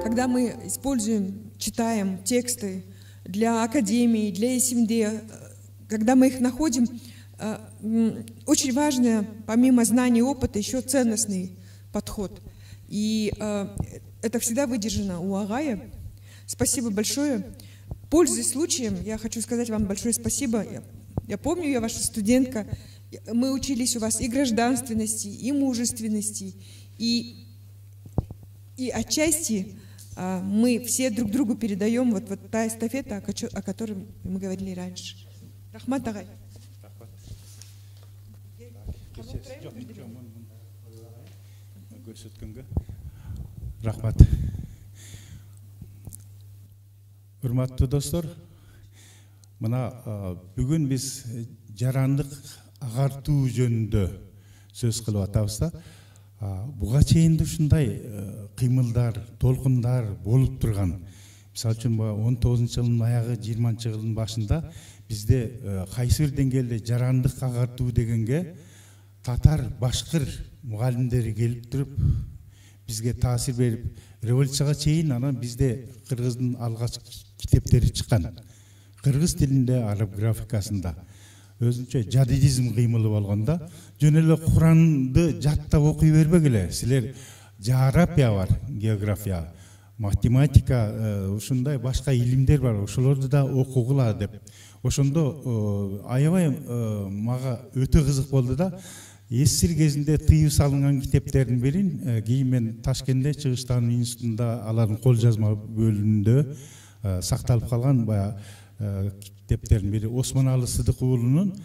когда мы используем, читаем тексты для академии, для СМД, когда мы их находим, очень важно, помимо знаний и опыта, еще ценностный подход. И это всегда выдержано у Агая. Спасибо большое. Пользуясь случаем, я хочу сказать вам большое спасибо. Я помню, я ваша студентка. Мы учились у вас и гражданственности, и мужественности, и отчасти мы все друг другу передаем вот та эстафета, о которой мы говорили раньше. Рахмат Агай. Рахмат. Урматтуу достор, мына бүгүн биз жарандык агартуу жөнүндө сөз кылып атабыз да. Буга чейин ушундай кыймылдар, толкундар болуп турган. Мисалы үчүн 19-жылдын аягы, 20-жылдын башында бизде кайсы бир деңгээлде жарандык агартуу дегенге татар, башкыр мугалимдери келип туруп бизге таасир берип, революцияга чейин анан бизде кыргыздын алгачкы китептери чыккан. Кыргыз тилинде, араб графикасында өзүнчө жадидизм кыймылы болгондо, жөн эле Куранды жаттап окуй бербегиле. Силер география бар, география, математика, ушундай башка илимдер бар, ошолорду да окугула деп. Ошондо аябай мага өтө кызык болду да. Эсир кезинде тыюу салынган китептердин бирин кийин мен Ташкентте Чыгыштан институтунда алардын кол жазма бөлүмүндө сакталып калган баягы китептердин бири Осмоналы Сыдык уулунун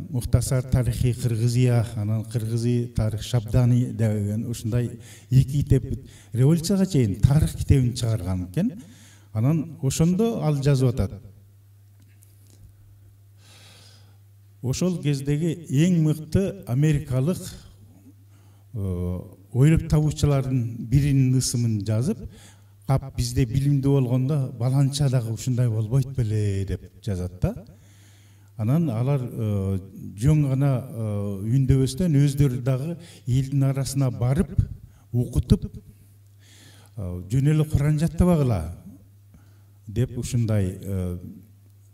Мухтасар тарихи Кыргызия, анан Кыргызы тарих Шабдани деген ушундай эки китеп революцияга чейин тарих китебин чыгарган экен. Анан ошондо ал жазып атат. Ошол кездеги эң мыкты америкалык ойлоп табуучулардын биринин ысымын жазып, кап бизде билимдүү болгондо баланча дагы ушундай болбойт беле деп жазат да. Анан алар жөн гана үндөбөстөн өздөрү дагы элдин арасына барып, окутуп, жөн эле Куран жаттабагыла деп ушундай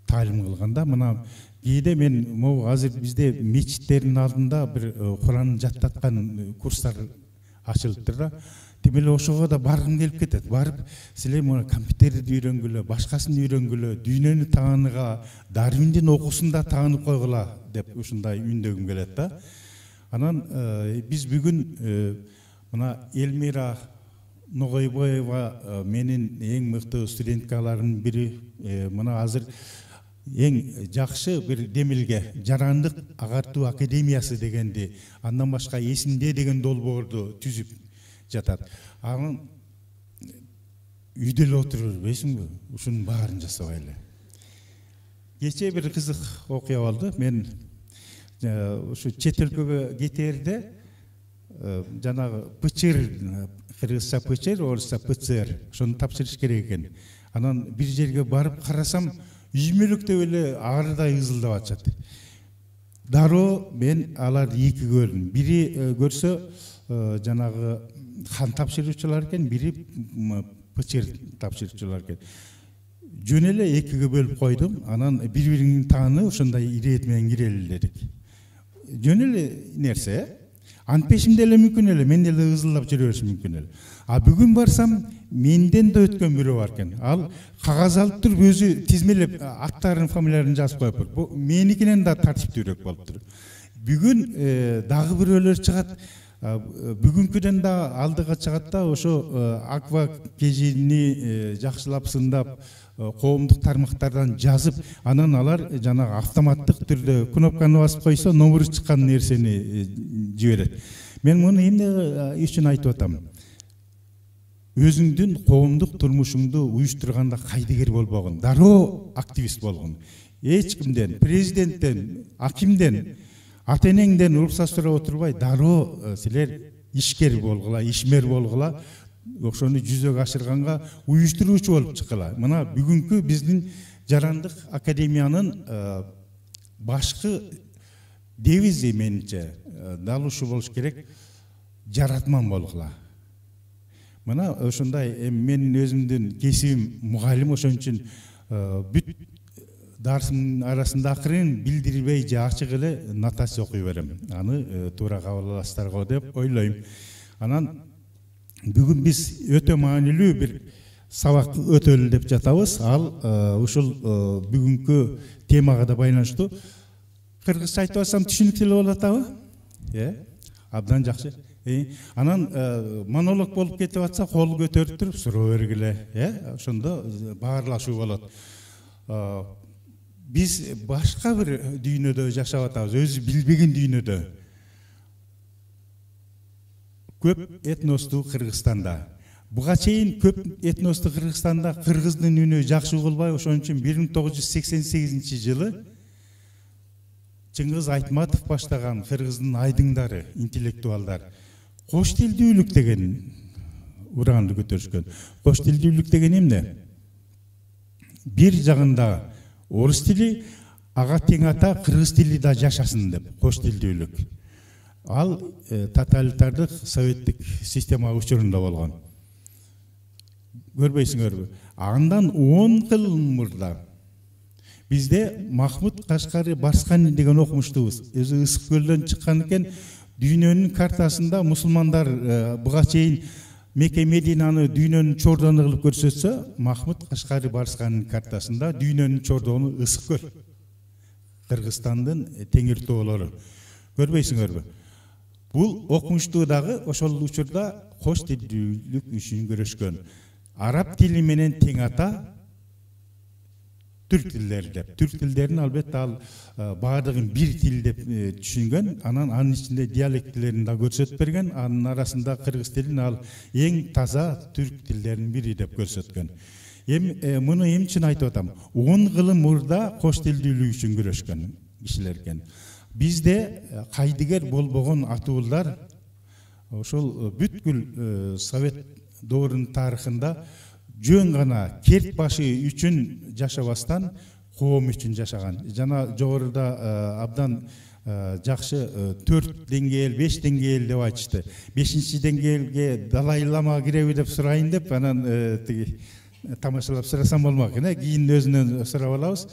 таалим кылганда, мына кээде мен могу азыр бизде мечиттердин алдында бир Куран жаттаткан курстар ачылыптыр да. Тим эле ошого да баргым келип кетет. Барып, силер мына компьютерди үйрөнгүлө, башкасын үйрөнгүлө, дүйнөнү тааныга, Дарвиндин окуусун да таанып койгула деп ушундай үндөгүм келет да. Анан биз бүгүн мына Элмира Ногойбоева менин эң мыкты студенткалардын бири, мына азыр эң жакшы бир демилге жарандык агартуу академиясы дегенди, андан башка эсимде деген долбоорду түзүп жатат. Анан үйдө эле отуруп бербейсиңби? Ушунун баарын жасабай эле. Кечээ бир кызык окуя болду. Мен ушу чет өлкөгө кетерде жанагы ПЧР, кыргызча ПЧР, орусча ПЦР, ошону тапшырыш керек экен. Анан бир жерге барып карасам, үймөлүктөп эле аарыдай ызылдап атышат. Дароо мен аларды эки көрдүм. Бири көрсө жанагы хан тапшыруучулар экен, бири ПЧР тапшыруучулар экен. Жөн эле экиге бөлүп койдум. Анан бири-биринин тааны ошондой ирет менен кирели дедик. Жөн эле нерсе. Анпешимде эле мүмкүн эле, мен эле ызылдап жүрө беришим мүмкүн эле. А бүгүн барсам, менден да өткөн бирөө бар экен. Ал кагаз алып туруп, өзү тизмелеп аттарын, фамилияларын жазып коюп, бу меникинен да тартиптүүрөөк болуп тур. Бүгүн дагы бирөөлөр чыгат. Бүгүнкүдөн да алдыга чыгат да, ошо аква кежини жакшылап сындап, коомдук тармактардан жазып, анан алар жанагы автоматтык түрдө кнопканы басып койсо, номеру чыккан нерсени жиберет. Мен муну эмне үчүн айтып атам? Өзүңдүн коомдук турмушуңду уюштурганда кайдыгер болбогун, дароо активист болгон. Эч кимден, президенттен, акимден, ата-энеңден уруксат сурап отурбай, дароо силер ишкер болгула, ишмер болгула, ошону жүзөгө ашырганга уюштуруучу болуп чыккыла. Мына бүгүнкү биздин жарандык академиянын башкы девизи менимче дал ушу болуш керек: жаратман болгула. Мына ошондой менин өзүмдүн кесибим мугалим, ошон үчүн бүт дарсымдын арасында акырын билдирбей же ачык эле нотация окуй берем. Аны туура кабыл аласыздар го деп ойлойм. Анан бүгүн биз өтө маанилүү бир сабак өтөлү деп жатабыз. Ал ушул бүгүнкү темага да байланыштуу. Кыргызча айтып атсам түшүнүктүү болуп атабы? Абдан жакшы. Анан монолог болуп кетип атса, кол көтөрүп туруп суроо бергиле, ошондо баарлашуу болот. Биз башка бир дүйнөдө жашап атабыз, өзү билбеген дүйнөдө. Көп этностуу Кыргызстанда. Буга чейин көп этностуу Кыргызстанда кыргыздын үнү жакшы угулбай, ошон үчүн 1988-жылы Чыңгыз Айтматов баштаган кыргыздын айдыңдары, интеллектуалдар кош тилдүүлүк деген ураанды көтөрүшкөн. Кош тилдүүлүк деген эмне? Бир жагында орус тили, ага тең ата кыргыз тили да жашасын деп, кош тилдүүлүк. Ал тоталитардык советтик система учурунда болгон. Көрбөйсүңөрбү? Андан 10 жыл мурда бизде Махмуд Кашкари Барскани деген окумуштубуз. Өзү Ысык көлдөн чыккан экен. Дүйнөнүн картасында мусулмандар буга чейин Мекке Мединаны дүйнөнүн чордону кылып көрсөтсө, Махмуд Кашкари Барсканын картасында дүйнөнүн чордону Ысык көл. Кыргызстандын теңир тоолору. Көрбөйсүңөрбү? Бул окумуштуу дагы ошол учурда кош тилдүүлүк үчүн көрүшкөн. Араб тили менен тең ата түрк тилдери деп. Түрк тилдерин албетте ал баардыгын бир тил деп түшүнгөн. Анын ичинде диалектилерин да көрсөтүп берген. Анын арасында кыргыз тилин ал эң таза түрк тилдеринин бири деп көрсөткөн. Муну эмне үчүн айтып атам? 10 жыл мурда кош тилдүүлүк үчүн көрөшкөн кишилер экен. Бизде кайдыгер болбогон атуулар ошол бүткүл совет доорунун тарыхында жөн гана керт башы үчүн жашабастан коом үчүн жашаган. Жана жогоруда абдан жакшы 4 деңгээл, 5 деңгээл деп айтышты. 5-чи деңгээлге Далай-лама киреби деп сурайын деп, анан тиги тамашалап сурасам болмок экен, кийин өзүнөн сурап алабыз.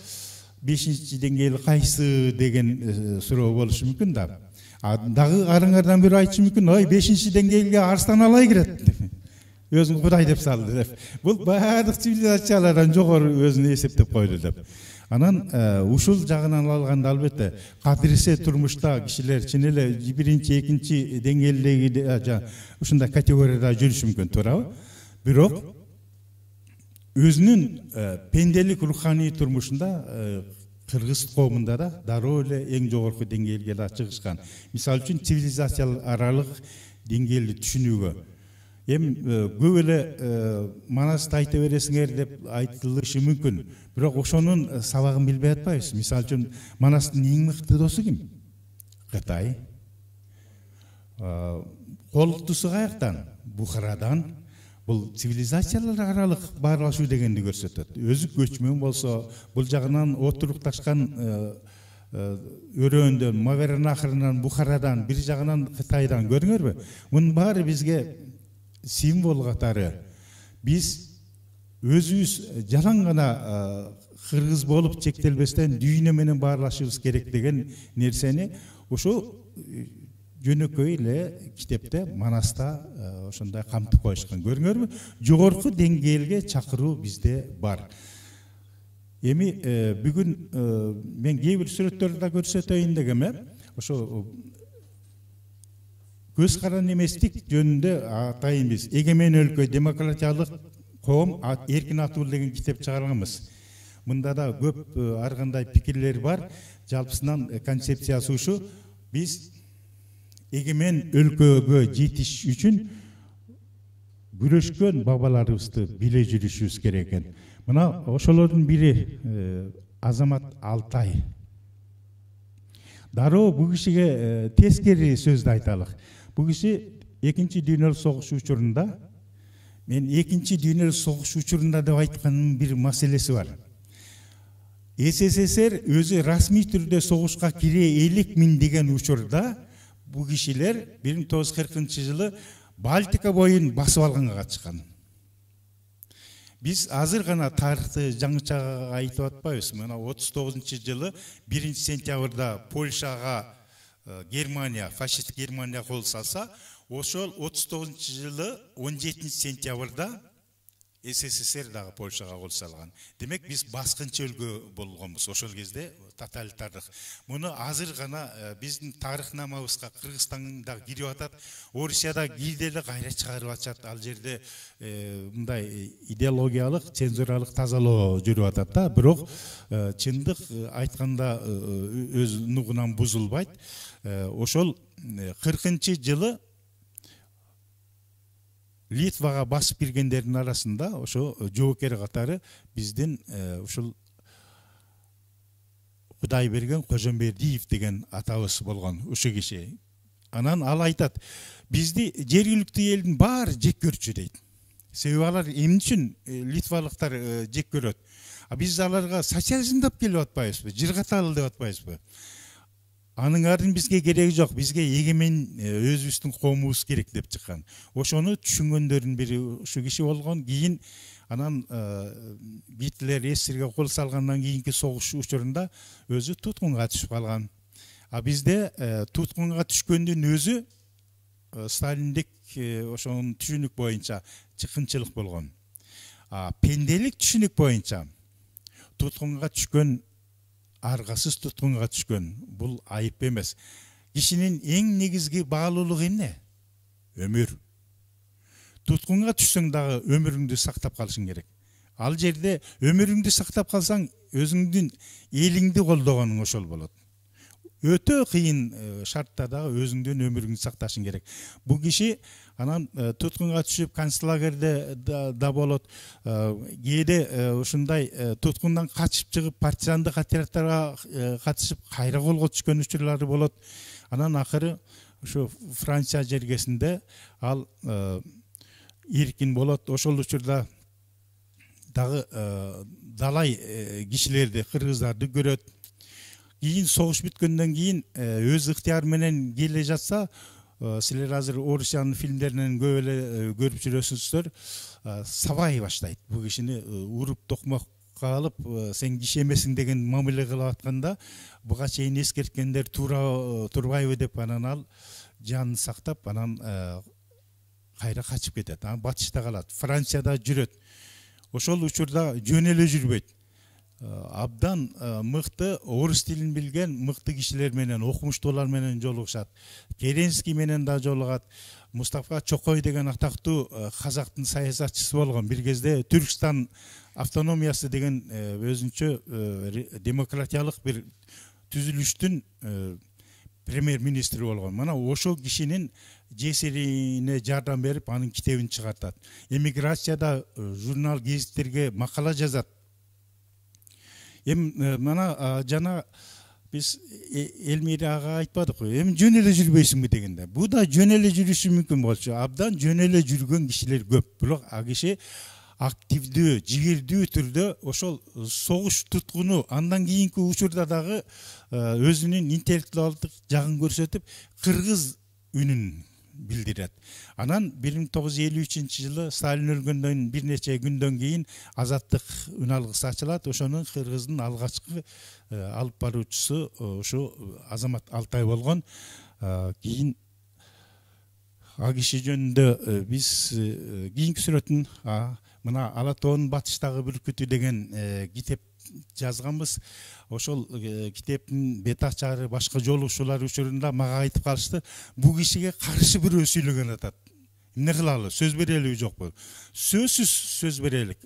5-чи деңгээл кайсы деген суроо болушу мүмкүн да. Дагы арыңардан бири айтышы мүмкүн, ой 5-чи деңгээлге Арстан Алай кирет. Өзүн Кудай деп салды деп. Бул баардык цивилизациялардан жогору өзүн эсептеп койду деп. Анан ушул жагынан алганда албетте кадырсе турмушта кишилер чын эле 1-чи, 2-чи деңгээлдеги ушундай категорияда жүрүшү мүмкүн, туурабы? Бирок өзүнүн пенделик руханий турмушунда кыргыз коомунда да дароо эле эң жогорку деңгээлге да чыгышкан. Мисалы үчүн цивилизациялар аралык деңгээлди түшүнүүгө көп эле Манасты айта бересиңер деп айтылышы мүмкүн. Бирок ошонун сабагын билбей атпайбыз. Мисалы үчүн Манастын эң мыкты досу ким? Кытай. Колуктусу каяктан? Бухарадан. Бул цивилизациялар аралык баарлашуу дегенди көрсөтөт. Өзү көчмөн болсо, бул жагынан отурукташкан өрөөндөн, Мавереннахрынан, Бухарадан, бир жагынан Кытайдан көрүңөрбү? Мунун баары бизге символ катары. Биз өзүбүз жалаң гана кыргыз болуп чектелбестен дүйнө менен баарлашыбыз керек деген нерсени ошо жөнөкөй эле китепте Манаста ошондой камтып коюшкан. Көрүңөрбү? Жогорку деңгээлге чакыруу бизде бар. Эми бүгүн мен кээ бир сүрөттөрдү да көрсөтөйүн дегем, ошо көз каран эместик жөнүндө атайын биз Эгемен өлкө демократиялык коом эркин атуу деген китеп чыгарганбыз. Мында да көп ар кандай пикирлер бар. Жалпысынан концепциясы ушу: биз эгемен өлкөгө жетиш үчүн күрөшкөн бабаларыбызды биле жүрүшүбүз керек экен. Мына ошолордун бири Азамат Алтай. Дароо бул кишиге тескери сөздү айталык. Бул киши 2-чи дүйнөлүк согуш учурунда, мен 2-чи дүйнөлүк согуш учурунда деп айтканын бир маселеси бар. СССР өзү расмий түрдө согушка кире элекмин деген учурда бул кишилер 1940-жылы Балтика бойын басып алганга катышкан. Biz azır gana tarihte жаңыча айтып атпайбыз. Мына 39-жылы 1-сентябрда Польшага Германия, фашист Германия кол салса, ошол 39-жылы 17-сентябрда СССР дагы Польшага кол салган. Демек биз баскынчы өлкө болгонбуз ошол кезде, тоталитардык. Муну азыр гана биздин тарыхнамабызга Кыргызстанда кирип атат, Орусияда кийделе кайра чыгарып атат. Ал жерде мындай идеологиялык, цензуралык тазалоо жүрүп атат да, бирок чындык айтканда өз нугунан бузулбайт. Ошол 40-жылы Литвага басып киргендердин арасында ошо жоокер катары биздин ушул Кудай берген Кожомбердиев деген атабыз болгон ушу киши. Анан ал айтат, бизди жергиликтүү элдин баары жек көрчү дейт. Себеби алар эмне үчүн литвалыктар жек көрөт? Биз аларга социализм деп келип атпайбызбы? Жыргаталы деп атпайбызбы? Анын арын бизге кереги жок, бизге эгемен өзүбүздүн коомубуз керек деп чыккан. Ошону түшүнгөндөрдүн бири ушу киши болгон. Кийин анан Гитлер эсирге кол салгандан кийинки согуш учурунда өзү туткунга түшүп калган. Бизде туткунга түшкөндүн өзү Сталиндик ошонун түшүнүк боюнча чыккынчылык болгон. Пенделик түшүнүк боюнча туткунга түшкөн, аргасыз туткунга түшкөн, бул айып эмес. Кишинин эң негизги баалуулугу эмне? Өмүр. Туткунга түшсөң дагы өмүрүңдү сактап калышың керек. Ал жерде өмүрүңдү сактап калсаң, өзүңдүн элиңди колдогонуң ошол болот. Өтө кыйын шартта дагы өзүңдүн өмүрүңдү сакташың керек. Бул киши анан туткунга түшүп концлагерде да болот. Кээде ушундай туткундан качып чыгып партизандык отрядтарга катышып кайра колго түшкөн учурлары болот. Анан акыры ушу Франция жергесинде ал эркин болот. Ошол учурда дагы далай кишилерди, кыргыздарды көрөт. Кийин согуш бүткөндөн кийин өз ыктыяры менен келе жатса, силер азыр Орусиянын фильмдеринен көп эле көрүп жүрөсүңүздөр, сабай баштайт. Бул кишини уруп токмокко алып, сен киши эмесиң деген мамиле кылып атканда, буга чейин эскерткендер турбайбы деп анан ал жанын сактап, анан кайра качып кетет. Батышта калат, Францияда жүрөт. Ошол учурда жөн эле жүрбөйт. Абдан мыкты орус тилин билген мыкты кишилер менен, окумуштуулар менен жолугушат. Керенский менен да жолугат. Мустафа Чокой деген атактуу казактын саясатчысы болгон. Бир кезде Түркстан автономиясы деген өзүнчө демократиялык бир түзүлүштүн премьер-министри болгон. Мана ошол кишинин жесирине жардам берип, анын китебин чыгартат. Эмиграцияда журнал, гезиттерге макала жазат. Мана жана биз Элмира ага айтпадыкпы, жөн эле жүрбөйсүңбү дегенде. Бу да жөн эле жүрүшү мүмкүн болчу. Абдан жөн эле жүргөн кишилер көп. Бирок а киши активдүү, жигердүү түрдө ошол согуш туткуну андан кийинки учурда дагы өзүнүн интеллектуалдык жагын көрсөтүп, кыргыз үнүн билдирет. Анан 1953-жылы Сталин өлгөндөн бир нече күндөн кийин Азаттык үн алгысы ачылат. Ошонун Кыргыздын алгачкы алып баруучусу ушу Азамат Алтай болгон. Кийин а киши жөнүндө биз кийинки сүрөтүн мына Ала тоонун батыштагы бүркүтү деген китеп жазганбыз. Ошол китептин бет ачары, башка жолугушуулар учурунда мага айтып калышты, бул кишиге каршы бирөө сүйлөгөн атат. Эмне кылалы? Сөз берелиби жокпу? Сөзсүз сөз берелик.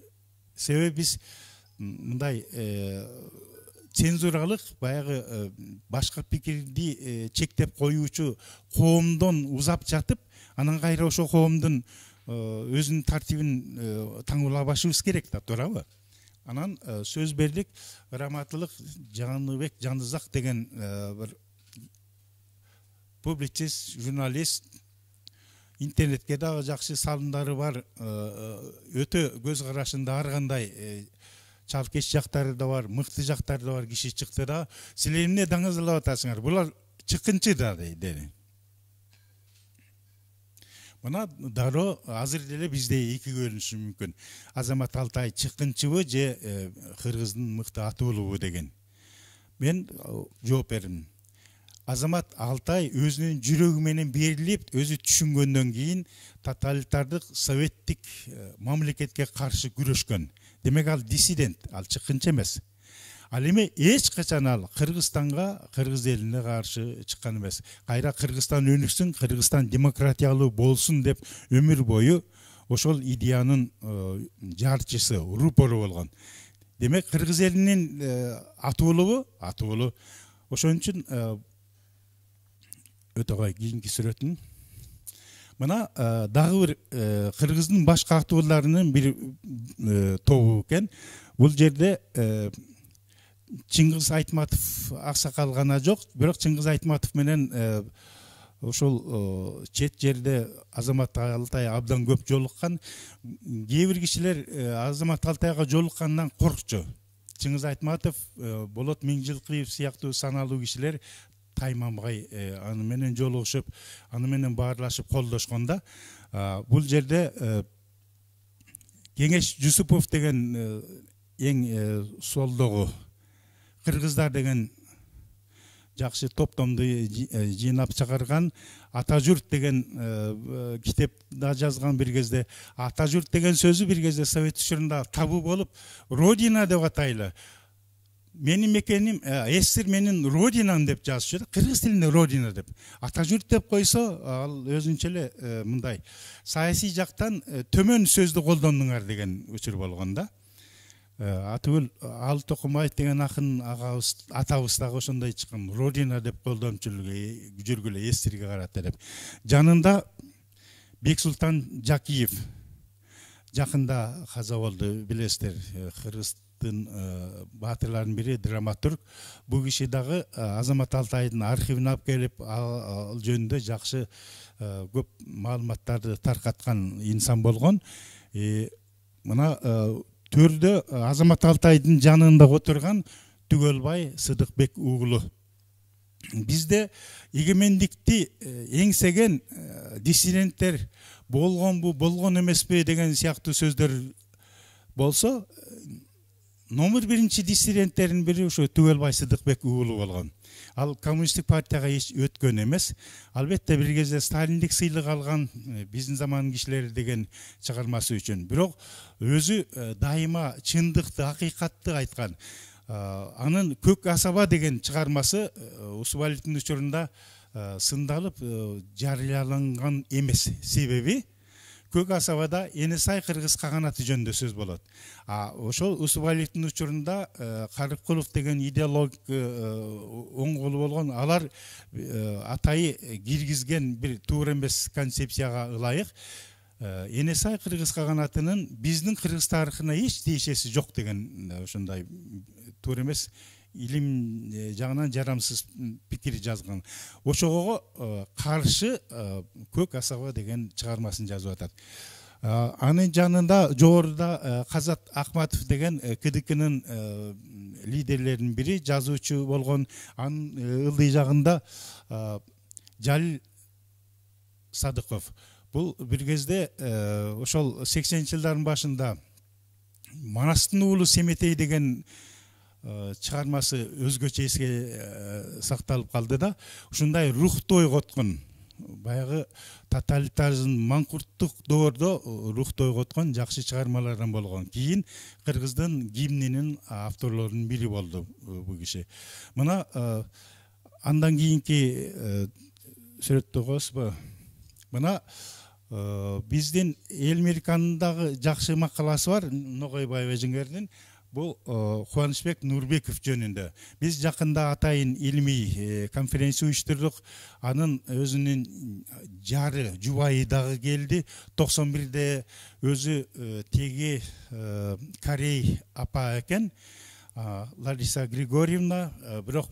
Себеби биз мындай цензуралык, баягы башка пикирди чектеп коюучу коомдон узап жатып, анан кайра ошол коомдун өзүнүн тартибин таңуулабашыбыз керек да, туурабы? Анан сөз бердик. Раматылык Жаныбек Жанызак деген бир публицист, журналист, интернетке дагы жакшы салымдары бар, өтө көз карашында ар кандай чалкеш жактары да бар, мыкты жактары да бар киши чыкты да. Силер эмне даңазалап атасыңар? Булар чыккынчы да деди. Мына дароо азыр деле бизде эки көрүнүшү мүмкүн. Азамат Алтай чыккынчыбы же кыргыздын мыкты атуулубу деген. Мен жооп бердим. Азамат Алтай өзүнүн жүрөгү менен берилип, өзү түшүнгөндөн кийин тоталитардык советтик мамлекетке каршы күрөшкөн. Демек ал диссидент, ал чыккынчы эмес. Ал эми эч качан ал Кыргызстанга, кыргыз элине каршы чыккан эмес. Кайра Кыргызстан өнүксүн, Кыргызстан демократиялуу болсун деп өмүр бою ошол идеянын жарчысы, рупору болгон. Демек кыргыз элинин атуулубу, ошон үчүн өтө кой кийинки сүрөтүн. Мына дагы бир кыргыздын башка атууларынын бир тобу экен. Бул жерде Чыңгыз Айтматов аксакал гана жок, бирок Чыңгыз Айтматов менен ошол чет жерде Азамат Алтай абдан көп жолуккан. Кээ бир кишилер Азамат Алтайга жолуккандан коркчу. Чыңгыз Айтматов, Болот Миңжилкиев сыяктуу саналуу кишилер тайманбай аны менен жолугушуп, аны менен баарлашып колдошконда, бул жерде Кеңеш Жусупов деген эң солдогу кыргыздар деген жакшы топтомду жыйнап чыгарган, Ата журт деген китепте жазган бир кезде. Ата журт деген сөзү бир кезде Совет учурунда табуу болуп, Родина деп атайлы. Менин мекеним, эсир менин родинам деп жазышы, кыргыз тилинде Родина деп. Ата журт деп койсо, ал өзүнчө эле мындай саясий жактан төмөн сөздү колдондуңар деген учур болгонда. Атыбыл Ал Токумаев деген акын атабыз дагы ошондой чыккан, Родина деп колдонуп жүргүлө эсирге карата деп. Жанында Бексултан Жакиев жакында каза болду, билесиздер, кыргыздын баатырларынын бири, драматург. Бул киши дагы Азамат Алтайдын архивин алып келип, ал жөнүндө жакшы көп маалыматтарды таркаткан инсан болгон. Мына төрдө Азамат Алтайдын жанында отурган Түгөлбай Сыдыкбек уулу. Бизде эгемендикти эңсеген диссиденттер болгонбу, болгон эмеспи деген сыяктуу сөздөр болсо, номер биринчи диссиденттердин бири ошо Түгөлбай Сыдыкбек уулу болгон. Ал коммунисттик партияга эч өткөн эмес. Албетте бир кезде Сталиндик сыйлык алган биздин заманын кишилери деген чыгармасы үчүн. Бирок өзү дайыма чындыкты, акыйкатты айткан. Анын Көк асаба деген чыгармасы Усубалиевдин учурунда сындалып жарыяланган эмес. Себеби Көк асабада Энесай кыргыз каганаты жөнүндө сөз болот. Ошол Усубалиевдин учурунда Карыкулов деген идеолог оң колу болгон, алар атайы киргизген бир туура эмес концепцияга ылайык Энесай кыргыз каганатынын биздин кыргыз тарыхына эч тиешеси жок деген ошондой туура эмес илим жагынан жарамсыз пикир жазган. Ошого каршы Көк асаба деген чыгармасын жазып атат. Анын жанында жогоруда Казат Акматов деген КДКнын лидерлеринин бири, жазуучу болгон. Анын ылдый жагында Жалил Садыков. Бул бир кезде ошол 80-жылдардын башында Манастын уулу Семетей деген чыгармасы өзгөчө эске сакталып калды да, ушундай рухту ойготкон, баягы тоталитаризм, маңкурттук доордо рухту ойготкон жакшы чыгармалардан болгон. Кийин кыргыздын гимнинин авторлорунун бири болду бул киши. Мына андан кийинки сүрөттө коесузбу? Мына биздин Элмиркандагы жакшы макаласы бар, Ногойбаева эжеңердин. Бул Кубанычбек Нурбеков жөнүндө. Биз жакында атайын илимий конференция уюштурдук. Анын өзүнүн жары, жубайы дагы келди. 91-де өзү теги Корей апа экен, Лариса Григорьевна. Бирок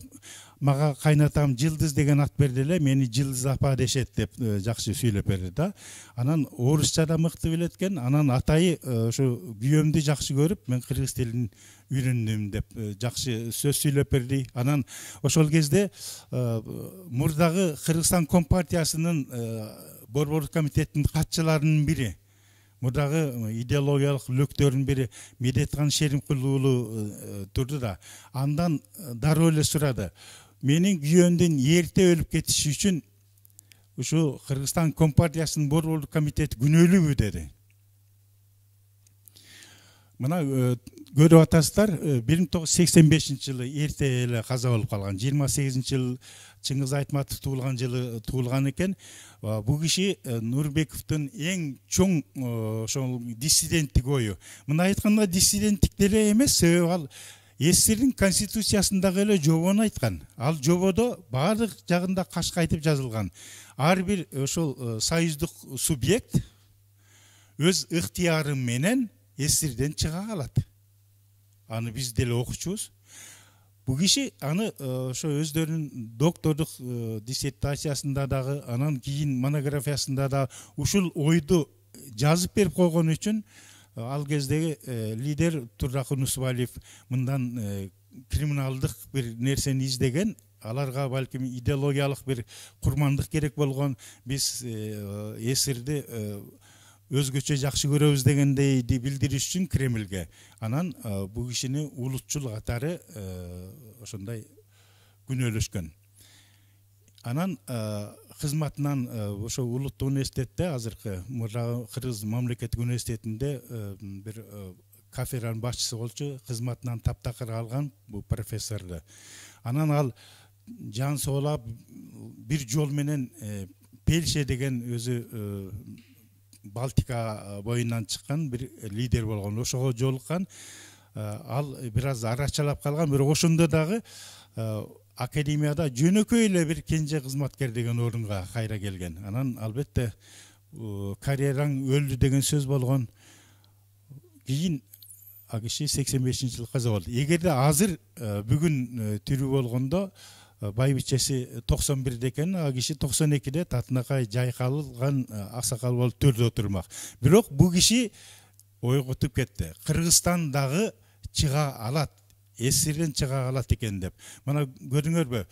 мага кайнатам Жылдыз деген ат берди эле, мени Жылдыз апа дешет деп жакшы сүйлөп берди да. Анан орусча да мыкты билет экен. Анан атайы ошо күйөөмдү жакшы көрүп, мен кыргыз тилин үйрөндүм деп жакшы сөз сүйлөп берди. Анан ошол кезде мурдагы Кыргызстан Компартиясынын борбордук комитеттин катчыларынын бири, мурдагы идеологиялык лөктөрдүн бири Медеткан Шеримкулуу уулу турду да, андан дароо эле сурады. Менин күйөөмдүн эрте өлүп кетиши үчүн ушу Кыргызстан Компартиясынын борбордук комитети күнөөлүүбү деди. Мына көрүп атасыздар, 1985-жылы эрте эле каза болуп калган. 28-жыл Чыңгыз Айтматов туулган жылы туулган экен. Бул киши Нурбековдун эң чоң ошол диссиденттик ою. Мына айтканда диссиденттик деле эмес, себеби ал СССРдин конституциясындагы эле жобону айткан. Ал жободо баардык жагында кашкайтып жазылган. Ар бир ошол союздук субъект өз ыктыяры менен СССРден чыга алат. Аны биз деле окучубуз. Бул киши аны ошо өздөрүнүн доктордук диссертациясында дагы, анан кийин монографиясында да ушул ойду жазып берип койгон үчүн ал кездеги лидер Турракун Усубалиев мындан криминалдык бир нерсени издеген, аларга балким идеологиялык бир курмандык керек болгон, биз СССРди өзгөчө жакшы көрөбүз дегендейди билдириш үчүн Кремльге. Анан бул кишини улутчул катары ошондой күнөөлөшкөн. Анан кызматынан ошо улуттук университетте, азыркы мурдагы Кыргыз мамлекеттик университетинде бир кафедранын башчысы болчу, кызматынан таптакыр алган бул профессорду. Анан ал жан соолап бир жол менен Пельше деген өзү Балтика боюнан чыккан бир лидер болгон. Ошого жолуккан. Ал бир аз арачалап калган, бирок ошондо дагы академияда жөнөкөй эле бир кенже кызматкер деген орунга кайра келген. Анан албетте карьераң өлдү деген сөз болгон. Кийин а киши 85-жылы каза болду. Эгерде азыр бүгүн тирүү болгондо байбичеси 91-де экен, а киши 92-де татынакай жайкалган аксакал болуп төрдө отурмак. Бирок бул киши ойготуп кетти. Кыргызстан дагы чыга алат, СССРден чыга алат экен деп. Мына көрдүңөрбү,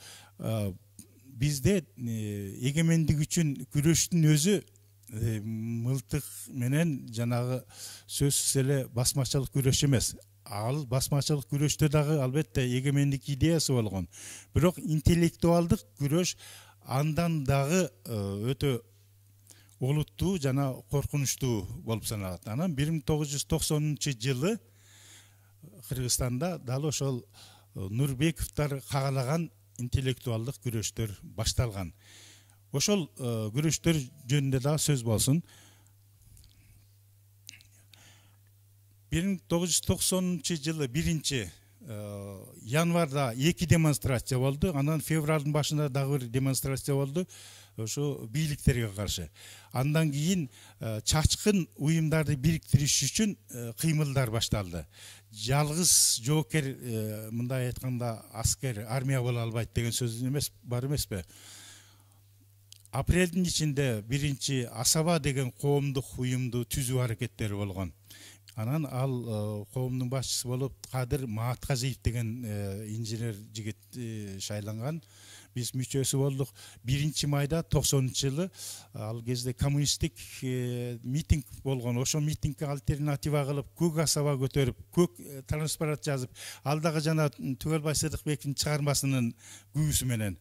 бизде эгемендик үчүн күрөштүн өзү мылтык менен жанагы сөзсүз эле басмачылык күрөш эмес. Ал басмачылык күрөштө дагы албетте эгемендик идеясы болгон. Бирок интеллектуалдык күрөш андан дагы өтө олуттуу жана коркунучтуу болуп саналат. Анан 1990-жылы Кыргызстанда дал ошол Нурбековдор каалаган интеллектуалдык күрөштөр башталган. Ошол күрөштөр жөнүндө дагы сөз болсун. 1990-жылы 1 январда 2 демонстрация болду. Анан февралдын башында дагы бир демонстрация болду. Ошо бийликтерге каршы. Андан кийин чачкын уюмдарды бириктириш үчүн кыймылдар башталды. Жалгыз жоокер, мындай айтканда аскер, армия боло албайт деген сөз эмес, бар эмеспи? Апрелдин ичинде 1 Асаба деген коомдук уюмду түзүү аракеттери болгон. Анан ал коомдун башчысы болуп Кадыр Маатказиев деген инженер жигит шайланган. Биз мүчөсү болдук. 1 майда 90-жылы ал кезде коммунисттик митинг болгон. Ошо митингге альтернатива кылып, көк асаба көтөрүп, көк транспарант жазып, ал дагы жана Түгөлбай Сыдыкбектин чыгармасынын күбүсү менен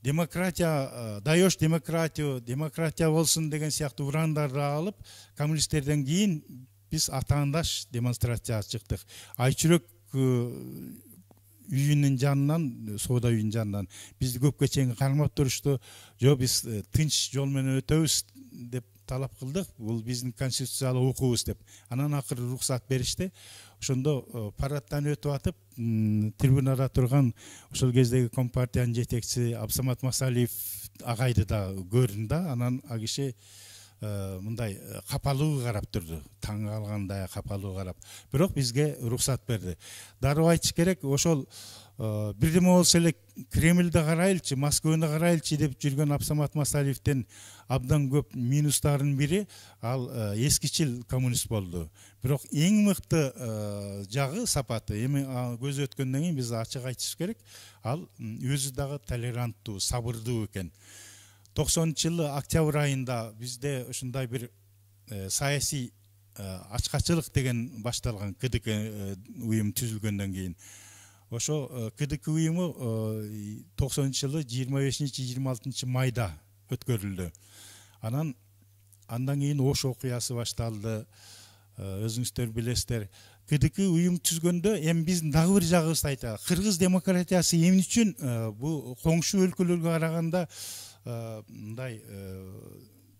демократия, даёш демократия, демократия болсун деген сыяктуу урандарды алып, коммунисттерден кийин биз атаандаш демонстрацияга чыктык. Айчүрөк үйүнүн жанынан, соода үйүнүн жанынан бизди көпкө чейин кармап турушту. Жок, биз тынч жол менен өтөбүз деп талап кылдык. Бул биздин конституциялык укугубуз деп. Анан акыры уруксат беришти. Ошондо парадтан өтүп атып, трибунада турган ошол кездеги компартиянын жетекчиси Абсамат Масалиев агайды да көрдүм да. Анан а киши мындай капалуу карап турду, таң калгандай капалуу карап. Бирок бизге уруксат берди. Дароо айтыш керек, ошол бирдеме болсо эле Кремльди карайлычы, Москваны карайлычы деп жүргөн Абсамат Масалиевдин абдан көп минустарынын бири ал эскичил коммунист болду. Бирок эң мыкты жагы, сапаты, эми көз өткөндөн кийин биз ачык айтыш керек, ал өзү дагы толеранттуу, сабырдуу экен. 90-жылы октябрь айында бизде ушундай бир саясий ачкачылык деген башталган КДК уюм түзүлгөндөн кийин. Ошо КДК уюму 90-жылы 25-26 майда өткөрүлдү. Андан кийин Ош окуясы башталды. Өзүңүздөр билесиздер. КДК уюм түзгөндө эми биздин дагы бир жагыбызды айталы. Кыргыз демократиясы эмне үчүн бул коңшу өлкөлөргө караганда мындай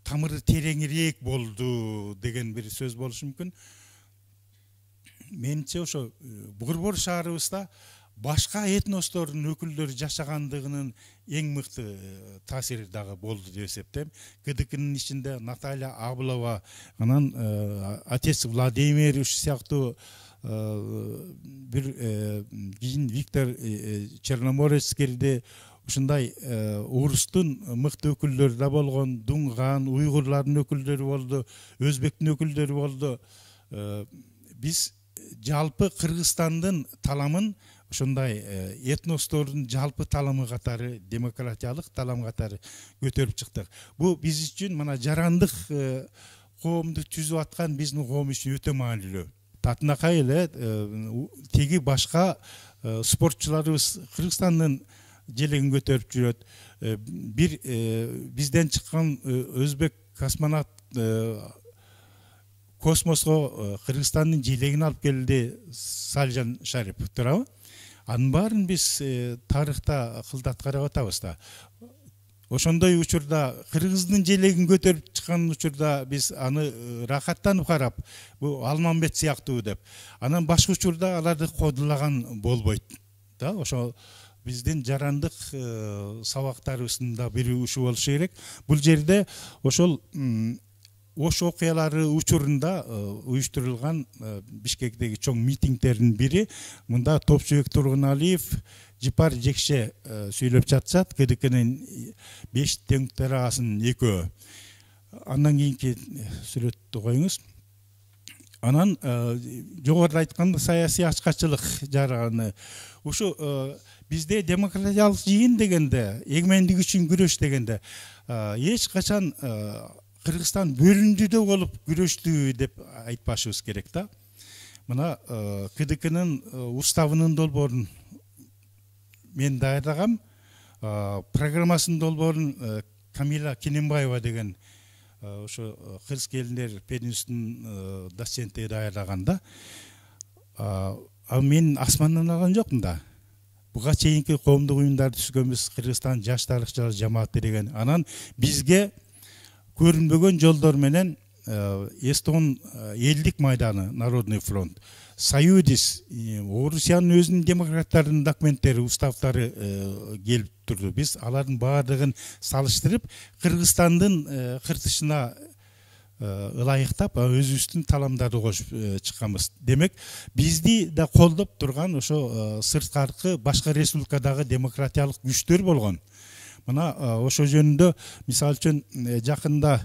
тамыры тереңирээк болду деген бир сөз болушу мүмкүн. Менимче ошо Борбор шаарыбызда башка этностордун өкүлдөрү жашагандыгынын эң мыкты таасири дагы болду деп эсептейм. КДКнын ичинде Наталья Аблова, анан отец Владимир ушу сыяктуу бир кийин Виктор Черноморец кирди. Ушундай орустун мыкты өкүлдөрү да болгон, дунган, уйгурлардын өкүлдөрү болду, өзбектин өкүлдөрү болду. Биз жалпы Кыргызстандын таламын ушундай этностордун жалпы таламы катары, демократиялык талам катары көтөрүп чыктык. Бул биз үчүн мына жарандык коомду түзүп аткан биздин коом үчүн өтө маанилүү. Татынакай эле теги башка спортчуларыбыз Кыргызстандын желегин көтөрүп жүрөт. Бир бизден чыккан өзбек космонавт космоско Кыргызстандын желегин алып келди, Салжан Шарипов, туурабы? Анын баарын биз тарыхта кылдат карап атабыз да. Ошондой учурда Кыргыздын желегин көтөрүп чыккан учурда биз аны рахаттанып карап, бул Алмамбет сыяктуу деп. Анан башка учурда аларды кодулаган болбойт да. Ошо биздин жарандык сабактарыбыздын да бири ушу болушу керек. Бул жерде ошол Ош окуялары учурунда уюштурулган Бишкектеги чоң митингдердин бири. Мында Топчубек Тургуналиев Жипар Жекше сүйлөп жатышат, КДКнын 5 тең төрагасынын экөө. Андан кийинки сүрөттү коюңуз. Анан жогоруда айтканда саясий ачкачылык жараны. Ушу бизде демократиялык жыйын дегенде, эгемендик үчүн күрөш дегенде эч качан Кыргызстан бөлүндүдө болуп күрөштү деп айтпашыбыз керек да. Мына КДКнын уставынын долбоорун мен даярдагам. Программасынын долбоорун Камила Кененбаева деген ошо кыргыз келиндер пединститутунун доценти даярдаган да. Мен асмандан алган жокмун да. Буга чейинки коомдук уюмдарды түзгөнбүз, Кыргызстан жаштарчылар жамааты деген. Анан бизге көрүнбөгөн жолдор менен Эстон элдик майданы, Народный фронт, Союдис, Орусиянын өзүнүн демократтардын документтери, уставтары келип турду. Биз алардын баардыгын салыштырып, Кыргызстандын кыртышына ылайыктап, өзүбүздүн таламдарды кошуп чыкканбыз. Демек, бизди да колдоп турган ошо сырткаркы башка республикадагы демократиялык күчтөр болгон. Мына ошо жөнүндө мисалы үчүн жакында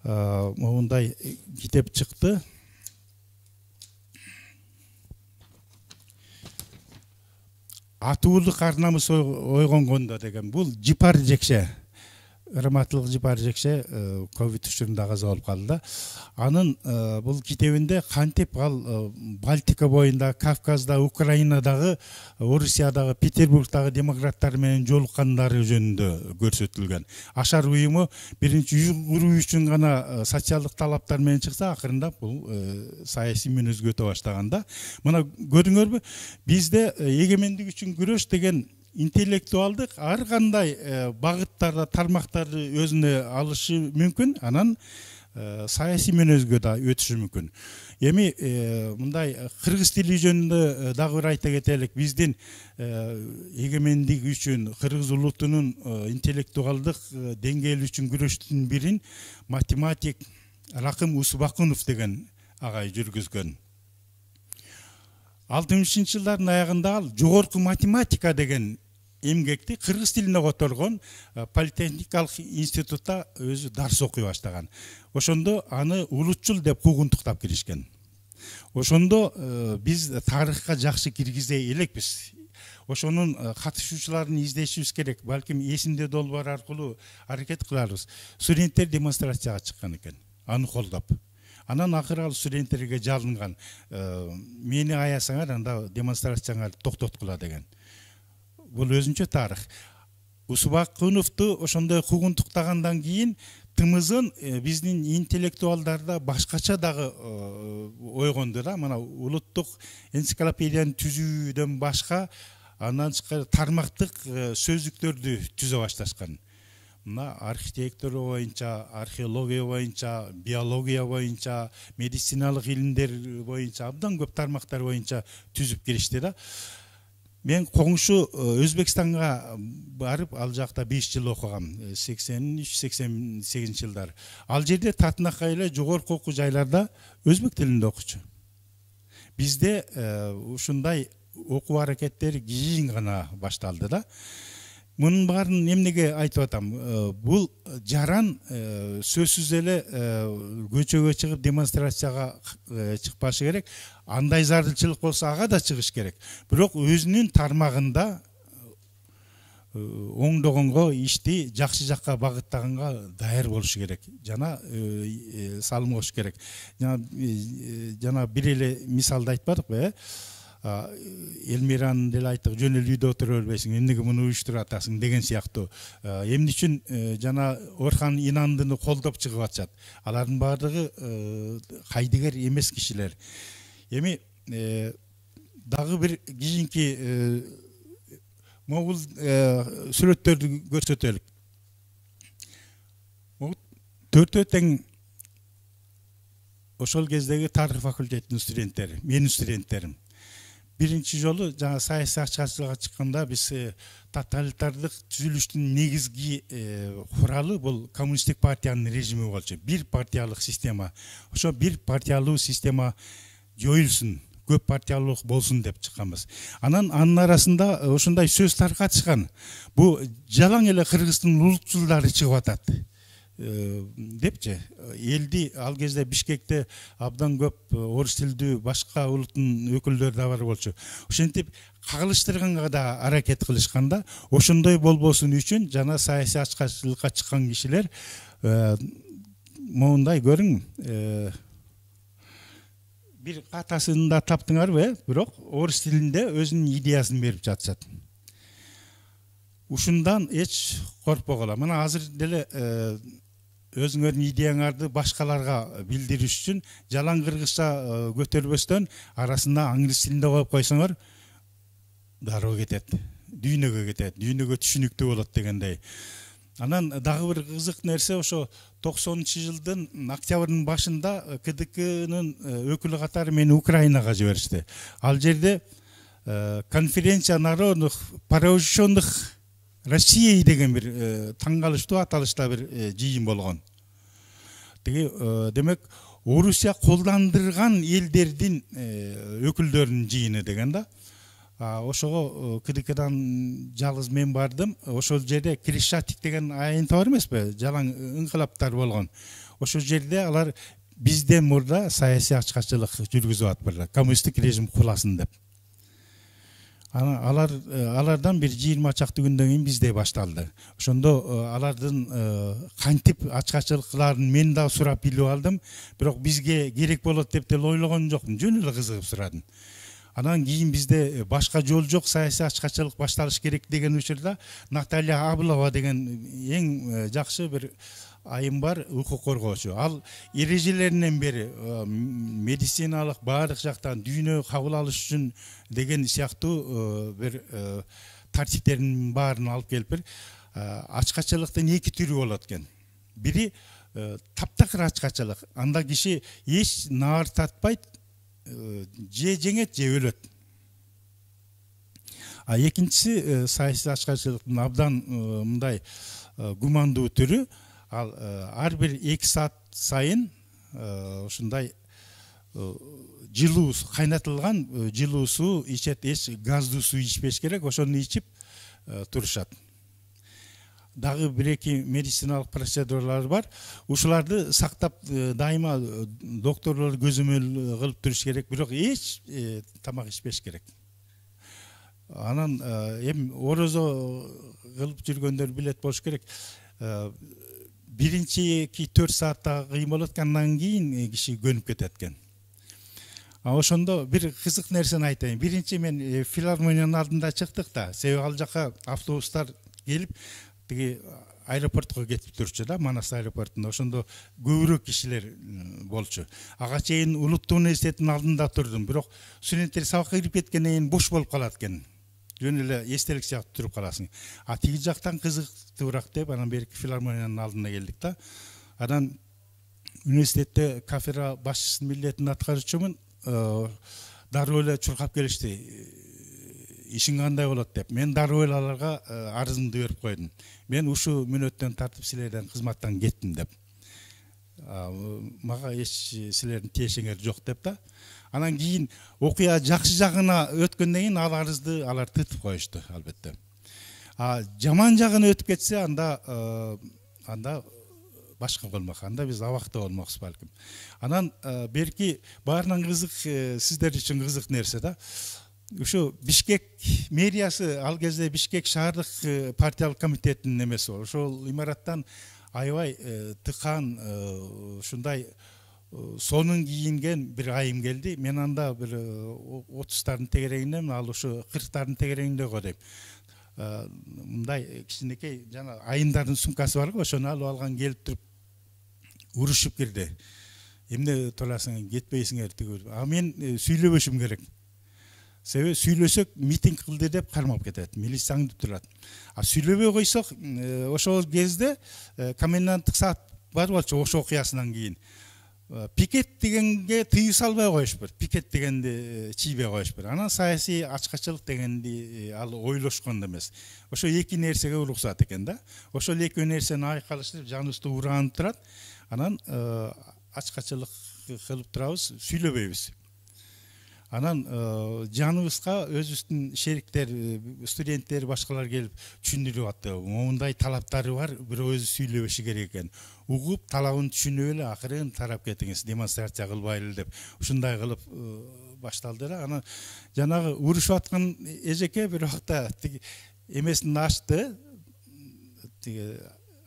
мондай китеп чыкты. Атуулук арнамыз ойгонгондо деген. Бул Жипар Жекше, Ырматтылык Жипар Жекше ковид учурунда каза болуп калды. Анын бул китебинде кантип ал Балтика боюнда, Кавказда, Украинадагы, Орусиядагы, Петербургдагы демократтар менен жолуккандары жөнүндө көрсөтүлгөн. Ашар уюму биринчи уюм үчүн гана социалдык талаптар менен чыкса, акырында бул саясий мүнөзгө өтө баштаганда. Мына көрдүңөрбү? Бизде эгемендик үчүн күрөш деген интеллектуалдык ар кандай багыттарда, тармактарды өзүнө алышы мүмкүн, анан саясий мүнөзгө да өтүшү мүмкүн. Эми мындай кыргыз тили жөнүндө дагы бир айта кетелик. Биздин эгемендик үчүн кыргыз улутунун интеллектуалдык деңгээли үчүн күрөштүн бирин математик Ракым Усубакунов деген агай жүргүзгөн. 60-жылдардын аягында ал жогорку математика деген эмгекти кыргыз тилине которгон, политехникалык институтта өзү дарс окуй баштаган. Ошондо аны улутчул деп куугунтуктап киришкен. Ошондо биз тарыхка жакшы киргизе элекпиз. ошонун катышуучуларын издешибиз керек. Балким эсимде долбоор аркылуу аракет кыларбыз. Студенттер демонстрацияга чыккан экен, аны колдоп. Анан акыры ал студенттерге жалынган, мени аясаңар анда демонстрацияңар токтоткула деген. Бул өзүнчө тарых. Усубакыновду ошондой куугунтуктагандан кийин тымызын биздин интеллектуалдарда башкача дагы ойгонду да. Мына улуттук энциклопедияны түзүүдөн башка андан тышкары тармактык сөздүктөрдү түзө башташкан. Мына архитектура боюнча, археология боюнча, биология боюнча, медициналык илимдер боюнча абдан көп тармактар боюнча түзүп киришти да. Мен коңшу Өзбекстанга барып, ал жакта 5 жыл окугам, 83-88 жылдар. Ал жерде татынакка эле жогорку окуу жайларда өзбек тилинде окучу. Бизде ушундай окуу аракеттери кийин гана башталды да. Мунун баарын эмнеге айтып атам? Бул жаран сөзсүз эле көчөгө чыгып демонстрацияга чыкпашы керек. Андай зарылчылык болсо ага да чыгыш керек. Бирок өзүнүн тармагында оңдогонго, ишти жакшы жакка багыттаганга даяр болушу керек. Жана салым кош керек. Жана бир эле мисалды айтпадыкпы, Элмиранын деле айттык, жөн эле үйдө отура бербейсиң, эмнеге муну уюштуруп атасың деген сыяктуу. Эмне үчүн жана Орхан Инандыны колдоп чыгып атышат. Алардын баардыгы кайдыгер эмес кишилер. Эми дагы бир кийинки могул сүрөттөрдү көрсөтөлүк. Төртөө тең ошол кездеги тарых факультетинин студенттери, менин студенттерим. Биринчи жолу жана саясий ачкачылыкка чыкканда биз тоталитардык түзүлүштүн негизги куралы бул коммунисттик партиянын режими болчу. Бир партиялык система. Ошо бир партиялуу система жоюлсун, көп партиялуулук болсун деп чыкканбыз. Анан анын арасында ошондой сөз таркатышкан. Бу жалаң эле Кыргыздын улутчулдары чыгып атат депчи. Элди ал кезде Бишкекте абдан көп орус тилдүү башка улуттун өкүлдөрү да бар болчу. Ошентип кагылыштырганга да аракет кылышканда, ошондой болбосун үчүн жана саясий ачкачылыкка чыккан кишилер моундай көрүң, бир катасын да таптыңарбы, бирок орус тилинде өзүнүн идеясын берип жатышат. Ушундан эч коркпогула. Мына азыр деле өзүңөрдүн идеяңарды башкаларга билдириш үчүн жалаң кыргызча көтөрбөстөн арасында англис тилинде коюп койсоңор дароо кетет, дүйнөгө кетет, дүйнөгө түшүнүктүү болот дегендей. Анан дагы бир кызык нерсе, ошо 90-жылдын октябрдын башында КДКнын өкүлү катары мени Украинага жиберишти. Ал жерде конференция народных пораженных Россия деген бир таң калыштуу аталышта бир жыйын болгон. Демек, Орусия колдандырган элдердин өкүлдөрүнүн жыйыны деген да. Ошого КДКдан жалгыз мен бардым. Ошол жерде Крещатик деген айынты бар эмеспи? Жалаң ыңкылаптар болгон. Ошол жерде алар бизден мурда саясий ачкачылык жүргүзүп атпыр, коммунисттик режим куласын деп. Алардан бир 20 чакты күндөн кийин бизде башталды. Ошондо алардын кантип ачкачылыкларын мен да сурап билип алдым. Бирок бизге керек болот деп деле ойлогон жокмун. Жөн эле кызыгып сурадым. Анан кийин бизде башка жол жок, саясий ачкачылык башталыш керек деген учурда Наталья Аблова деген эң жакшы бир айым бар, укук коргоочу. Ал эрежелеринен бери медициналык баардык жактан дүйнө кабыл алыш үчүн деген сыяктуу бир тартиптерин баарын алып келип бир ачкачылыктын эки түрү болот экен. Бири таптакыр ачкачылык. Анда киши эч наар татпайт, же жеңет, же өлөт. Экинчиси саясий ачкачылыктын абдан мындай гумандуу түрү. Ал ар бир 2 саат сайын ушундай жылуу кайнатылган жылуу суу ичет, эч газдуу суу ичпеш керек, ошону ичип турушат. Дагы бир-эки медициналык процедуралар бар. Ушуларды сактап дайыма докторлор көзөмөл кылып туруш керек, бирок эч тамак ичпеш керек. Анан эми орозо кылып жүргөндөр билет болуш керек. Биринчи 2-4 саатта кыймылып аткандан кийин киши көнүп кетет экен. Ошондо бир кызык нерсени айтайын. Биринчи мен филармониянын алдында чыктык да, себеби ал жака автобустар келип тиги аэропортко кетип турчу да, Манас аэропортунда. Ошондо көбүрөөк кишилер болчу. Ага чейин Улуттук университеттин алдында турдум, бирок студенттер сабакка кирип кеткенден кийин бош болуп калат экен. Жөн эле эстелик сыяктуу туруп каласың. Тиги жактан кызыктуураак деп анан берки филармониянын алдына келдик да. Анан университетте кафедра башчысынын милдетин аткарчумун. Дароо эле чуркап келишти. Ишиң кандай болот деп. Мен дароо эле аларга арызымды берип койдум. Мен ушу мүнөттөн тартып силерден кызматтан кеттим деп. Мага эч силердин тиешиңер жок деп да. Анан кийин окуя жакшы жагына өткөндөн кийин ал арызды алар тытып коюшту албетте. Жаман жагына өтүп кетсе анда башка болмок. Анда биз абакта болмокпуз балким. Анан берки баарынан кызык, сиздер үчүн кызык нерсе да. Ушу Бишкек мэриясы ал кезде Бишкек шаардык партиялык комитетинин немеси бол. Ошол имараттан аябай тыкан ушундай сонун кийинген бир айым келди. Мен анда бир 30-тардын тегерегиндемин, ал ушу 40-тардын тегерегинде го дейм. Мындай кичинекей жана айымдардын сумкасы бар го, ошону алып алган келип туруп урушуп кирди. Эмне толасың, кетпейсиңер тиги. Мен сүйлөбөшүм керек. Себеби сүйлөсөк митинг кылды деп кармап кетет, милицияңды турат. Сүйлөбөй койсок, ошол кезде коменданттык саат бар болчу ошо окуясынан кийин. Пикет дегенге тыюу салбай коюшпур. Пикет дегенди чийбей коюшпур. Анан саясий ачкачылык дегенди ал ойлошкон эмес. Ошо эки нерсеге уруксат экен да. Ошол эки нерсени айкалыштырып жаныбызды ураанып турат. Анан ачкачылык кылып турабыз, сүйлөбөйбүз. Анан жаныбызга өзүбүздүн шериктер, студенттер, башкалар келип түшүндүрүп атты. Мондай талаптары бар, бирөө өзү сүйлөбөшү керек экен. Угуп, талабын түшүнүп эле акырын тарап кетиңиз, демонстрация кылбайлы деп. Ушундай кылып башталды да. Анан жанагы урушуп аткан эжеке бир убакта эмесин ачты,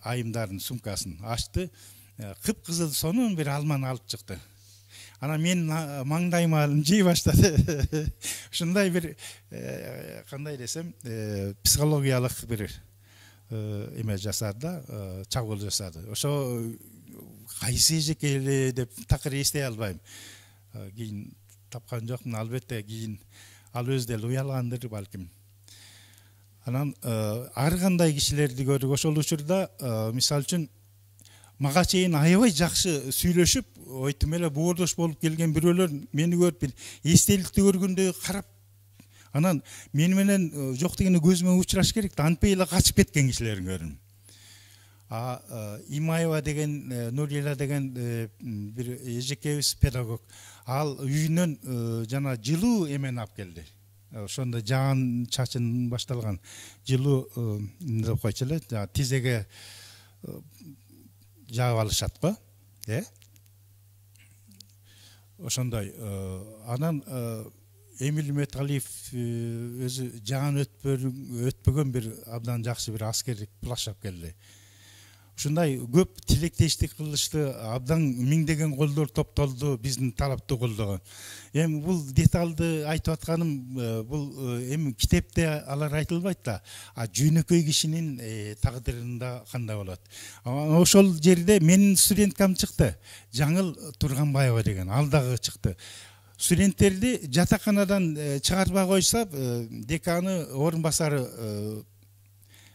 айымдардын сумкасын ачты, кыпкызыл сонун бир алманы алып чыкты. Анан мен маңдайыма жей баштады. Ушундай бир кандай десем, психологиялык бир эме жасады да, чабуул жасады. Ошо кайсы эжеке эле деп такыр эстей албайм. Кийин тапкан жокмун, албетте кийин ал өзү деле уялгандыр балким. Анан ар кандай кишилерди көрдүк. Ошол учурда мисалы үчүн мага чейин аябай жакшы сүйлөшүп, ойтум эле боордош болуп келген бирөөлөр мени көрүп бир эстеликти көргөндөй карап, анан мени менен жок дегенде көзүмө учураш керек да, антпей эле качып кеткен кишилерин көрдүм. Имаева деген, Нурила деген бир эжекебиз педагог. Ал үйүнөн жана жылуу эмени алып келди. Ошондо жаан чачын башталган жылуу деп койчу эле, тизеге жаап алышат го. Ошондой. Анан Эмил Үмөталиев өзү жаан өтпөгөн бир абдан жакшы бир аскерлик плащ алып келди. Ушундай көп тилектештик кылышты, абдан миңдеген колдор топтолду биздин талапты колдогон. Эми бул деталды айтып атканым, бул эми китепте алар айтылбайт да, жөнөкөй кишинин тагдырында кандай болот. Ошол жерде менин студенткам чыкты, Жаңыл Турганбаева деген, ал дагы чыкты. Студенттерди жатаканадан чыгарбай койсо, деканы орун басары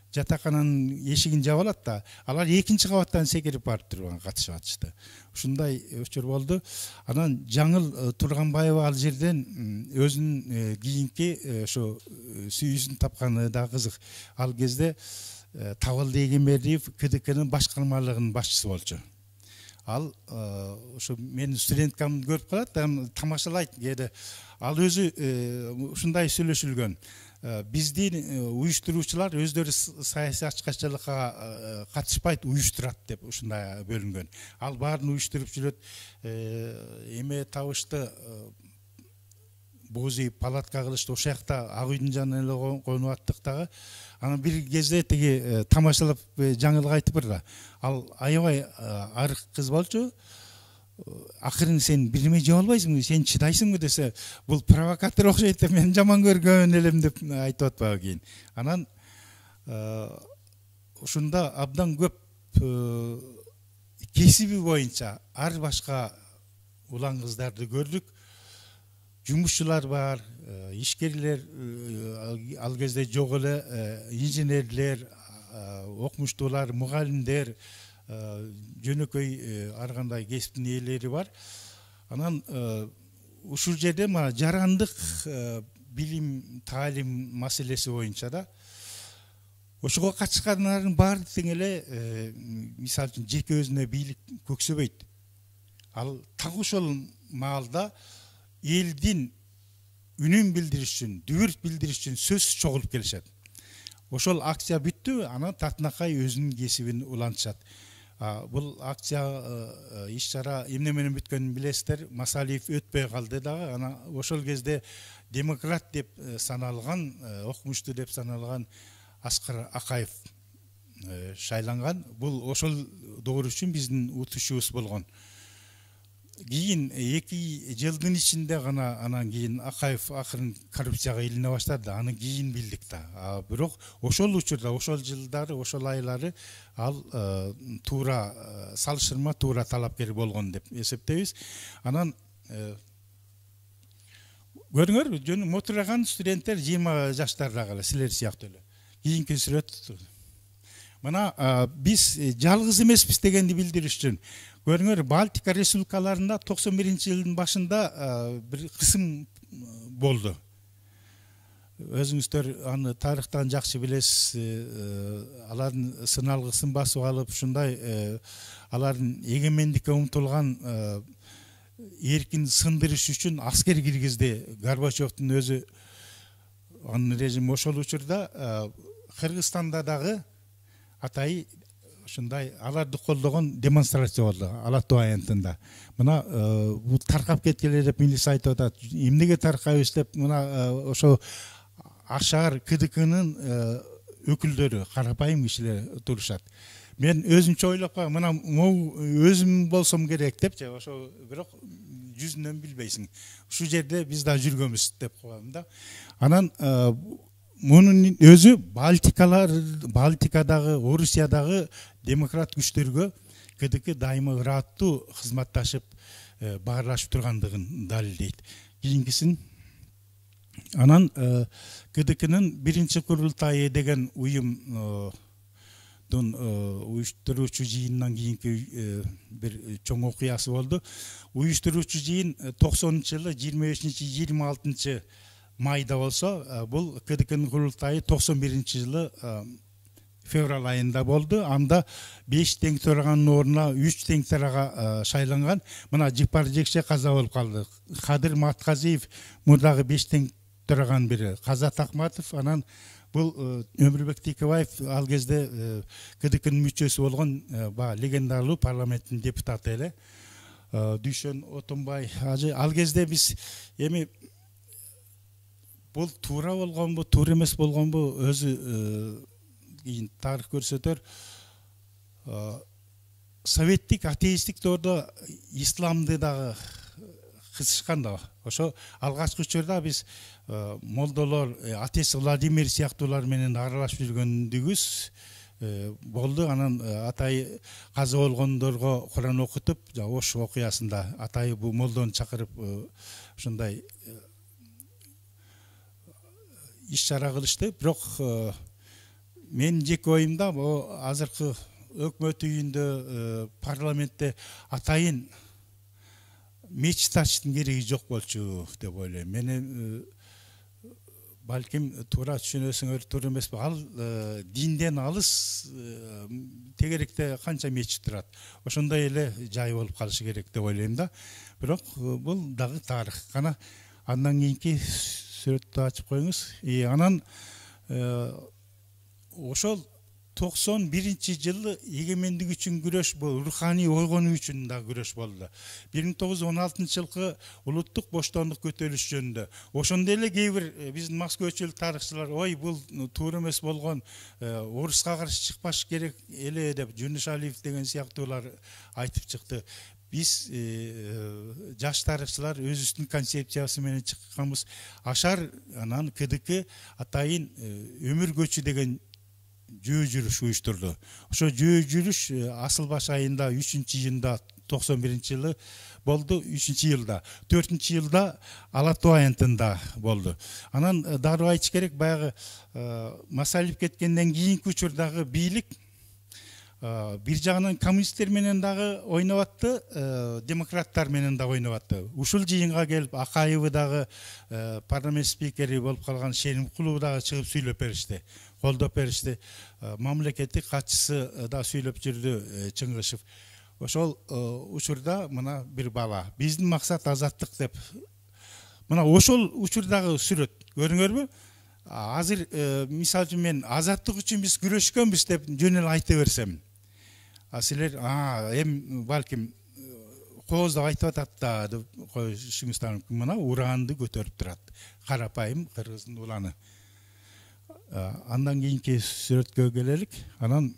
жатакананын эшигин жаап алат да, алар экинчи кабаттан секирип барып туруп катышып атышты. Ушундай өчүр болду. Анан Жаңыл Турганбаева ал жерден өзүнүн кийинки ошо сүйүүсүн тапканы да кызык. Ал кезде Табылды Эгембердиев КДКнын башкармалыгынын башчысы болчу. Ал ошо менин студенткамды көрүп калат, тамашалайт кээде. Ал өзү ушундай сүйлөшүлгөн. Биздин уюштуруучулар өздөрү саясий ачкачылыкка катышпайт, уюштурат деп ушундай бөлүнгөн. Ал баарын уюштуруп жүрөт, эме табышты боз үй палатка кылышты, ошол жакта ак үйдүн жанына эле конуп аттык дагы. Анан бир кезде тиги тамашалап жаңылык айтып бирда. Ал аябай арык кыз болчу. Акырын сен бирме жеп албайсыңбы, сен чыдайсыңбы десе, бул провокатор окшойт деп мен жаман көргөн элем деп айтып атпабы кийин. Анан ушунда абдан көп кесиби боюнча ар башка улан кыздарды көрдүк. Жумушчулар бар, ишкерлер, ал кезде жок эле инженерлер, окумуштуулар, мугалимдер, жөнөкөй ар кандай кесиптин ээлери бар. Анан ушул жерде мына жарандык билим, таалим маселеси боюнча да ошого катышкандардын баары тең эле мисалы үчүн жеке өзүнө бийлик көксөбөйт. Ал так ошол маалда элдин үнүн билдириш үчүн, дүбүрт билдириш үчүн сөзсүз чогулуп келишет. Ошол акция бүттү, анан Татынакай өзүнүн кесибин улантышат. Бул акция иш чара эмне менен бүткөнүн билесиздер. Масалиев өтпөй калды дагы. Анан ошол кезде демократ деп саналган, окумуштуу деп саналган Аскар Акаев шайланган. Бул ошол доор үчүн биздин утушубуз болгон. Кийин 2 жылдын ичинде гана анан кийин Акаев акырын коррупцияга илине баштады. Аны кийин билдик да. Бирок ошол учурда, ошол жылдары, ошол айлары ал туура салыштырма туура талапкер болгон деп эсептейбиз. Анан көрүңөр, жөн мотураган студенттер 20 жаштардагы эле, силер сыяктуу эле. Кийинки сүрөт. Мына биз жалгыз эмеспиз дегенди билдириш үчүн көрүңөр, Балтика республикаларында 91-жылдын башында бир кысым болду. Өзүңүздөр аны тарыхтан жакшы билесиз. Алардын сыналгысын басып алып, ушундай алардын эгемендикке умтулган эркин сындырыш үчүн аскер киргизди Горбачевдун өзү. Анын режими ошол учурда Кыргызстанда дагы атайы ушундай аларды колдогон демонстрация болду Ала Тоо аянтында. Мына бул таркап кеткеле деп милиция айтып атат. Эмнеге таркайбыз деп мына ошо Ашаар КДКнын өкүлдөрү, карапайым кишилер турушат. Мен өзүмчө ойлоп калам, мына өзүм болсом керек депчи, ошо бирок жүзүнөн билбейсиң. Ушул жерде биз да жүргөнбүз деп коем да. Анан мунун өзү Балтикадагы, Орусиядагы демократ күчтөргө КДК дайыма ыраттуу кызматташып, баарлашып тургандыгын далилдейт. Кийинкисин анан КДКнын 1-курултайы деген уюмдун уюштуруучу жыйынынан кийинки бир чоң окуясы болду. Уюштуруучу жыйын 90-жылы 25-26 майда болсо, бул КДКнын курултайы 91-жылы февраль айында болду. Анда 5 тең төраганын ордуна 3 тең төрага шайланган. Мына Жыпар Жекше каза болуп калды. Кадыр Матказиев мурдагы 5 тең төраган бири. Казат Акматов, анан бул Өмүрбек Текебаев ал кезде КДКнын мүчөсү болгон легендарлуу парламенттин депутаты эле. Дүйшөн Отунбай ажы ал кезде биз эми бул туура болгонбу, туура эмес болгонбу өзү кийин тарых көрсөтөр. Советтик, атеисттик доордо исламды дагы кысышкан да. Ошо алгачкы учурда биз молдолор, атеист Владимир сыяктуулар менен аралашып жүргөндүгүбүз болду. Анан атайы каза болгондорго Куран окутуп, Ош окуясында атайы бул молдону чакырып ушундай иш чара кылышты. Бирок мен жеке оюмда азыркы өкмөт үйүндө, парламентте атайын мечит ачыштын кереги жок болчу деп ойлойм. Мени балким туура түшүнөсүңөр, туура эмеспи, ал динден алыс тегеректе канча мечит турат. Ошондой эле жай болуп калышы керек деп ойлойм да. Бирок бул дагы тарых. Кана андан кийинки сүрөттү ачып коюңуз. Анан ошол 1991 егемендик үчүн күрөш, бул руханий ойгонуу үчүн да күрөш болду. 1916 жылкы улуттук боштондук көтөрүлүш жөнүндө. Ошондо эле кээ бир биздин москвачыл тарыхчылар, ой бул туура эмес болгон, оруска каршы чыкпаш керек эле деп Жунушалиев деген сыяктуулар айтып чыкты. Biz жаш тарыхчылар өзүбүздүн концепциясы менен чыкканбыз. Ашар анан КДК атайын өмүр көчү деген жөө жүрүш уюштурду. Ошо жөө жүрүш асыл баш айында 3-жыйында 91-жылы болду, 3-жылда. 4-жылда Алатоо аянтында болду. Анан дароо айтыш керек, баягы Масалиев кеткенден кийинки учурдагы бийлик бир жагынан коммунисттер менен дагы ойноп атты, демократтар менен дагы ойноп атты. Ушул жыйынга келип Акаевы дагы парламент спикери болуп калган Шеримкулов дагы чыгып сүйлөп беришти, колдоп беришти. Мамлекеттик катчысы да сүйлөп жүрдү, Чыңгышев. Ошол учурда мына бир бала, биздин максат азаттык деп. Мына ошол учурдагы сүрөт көрүңөрбү? Азыр мисалы үчүн мен азаттык үчүн биз күрөшкөнбүз деп жөн эле айта берсем, силер эми балким кооздоп айтып атат да деп коюшуңуздар мүмкүн. Мына ураанды көтөрүп турат, карапайым кыргыздын уланы. Андан кийинки сүрөткө келелик. Анан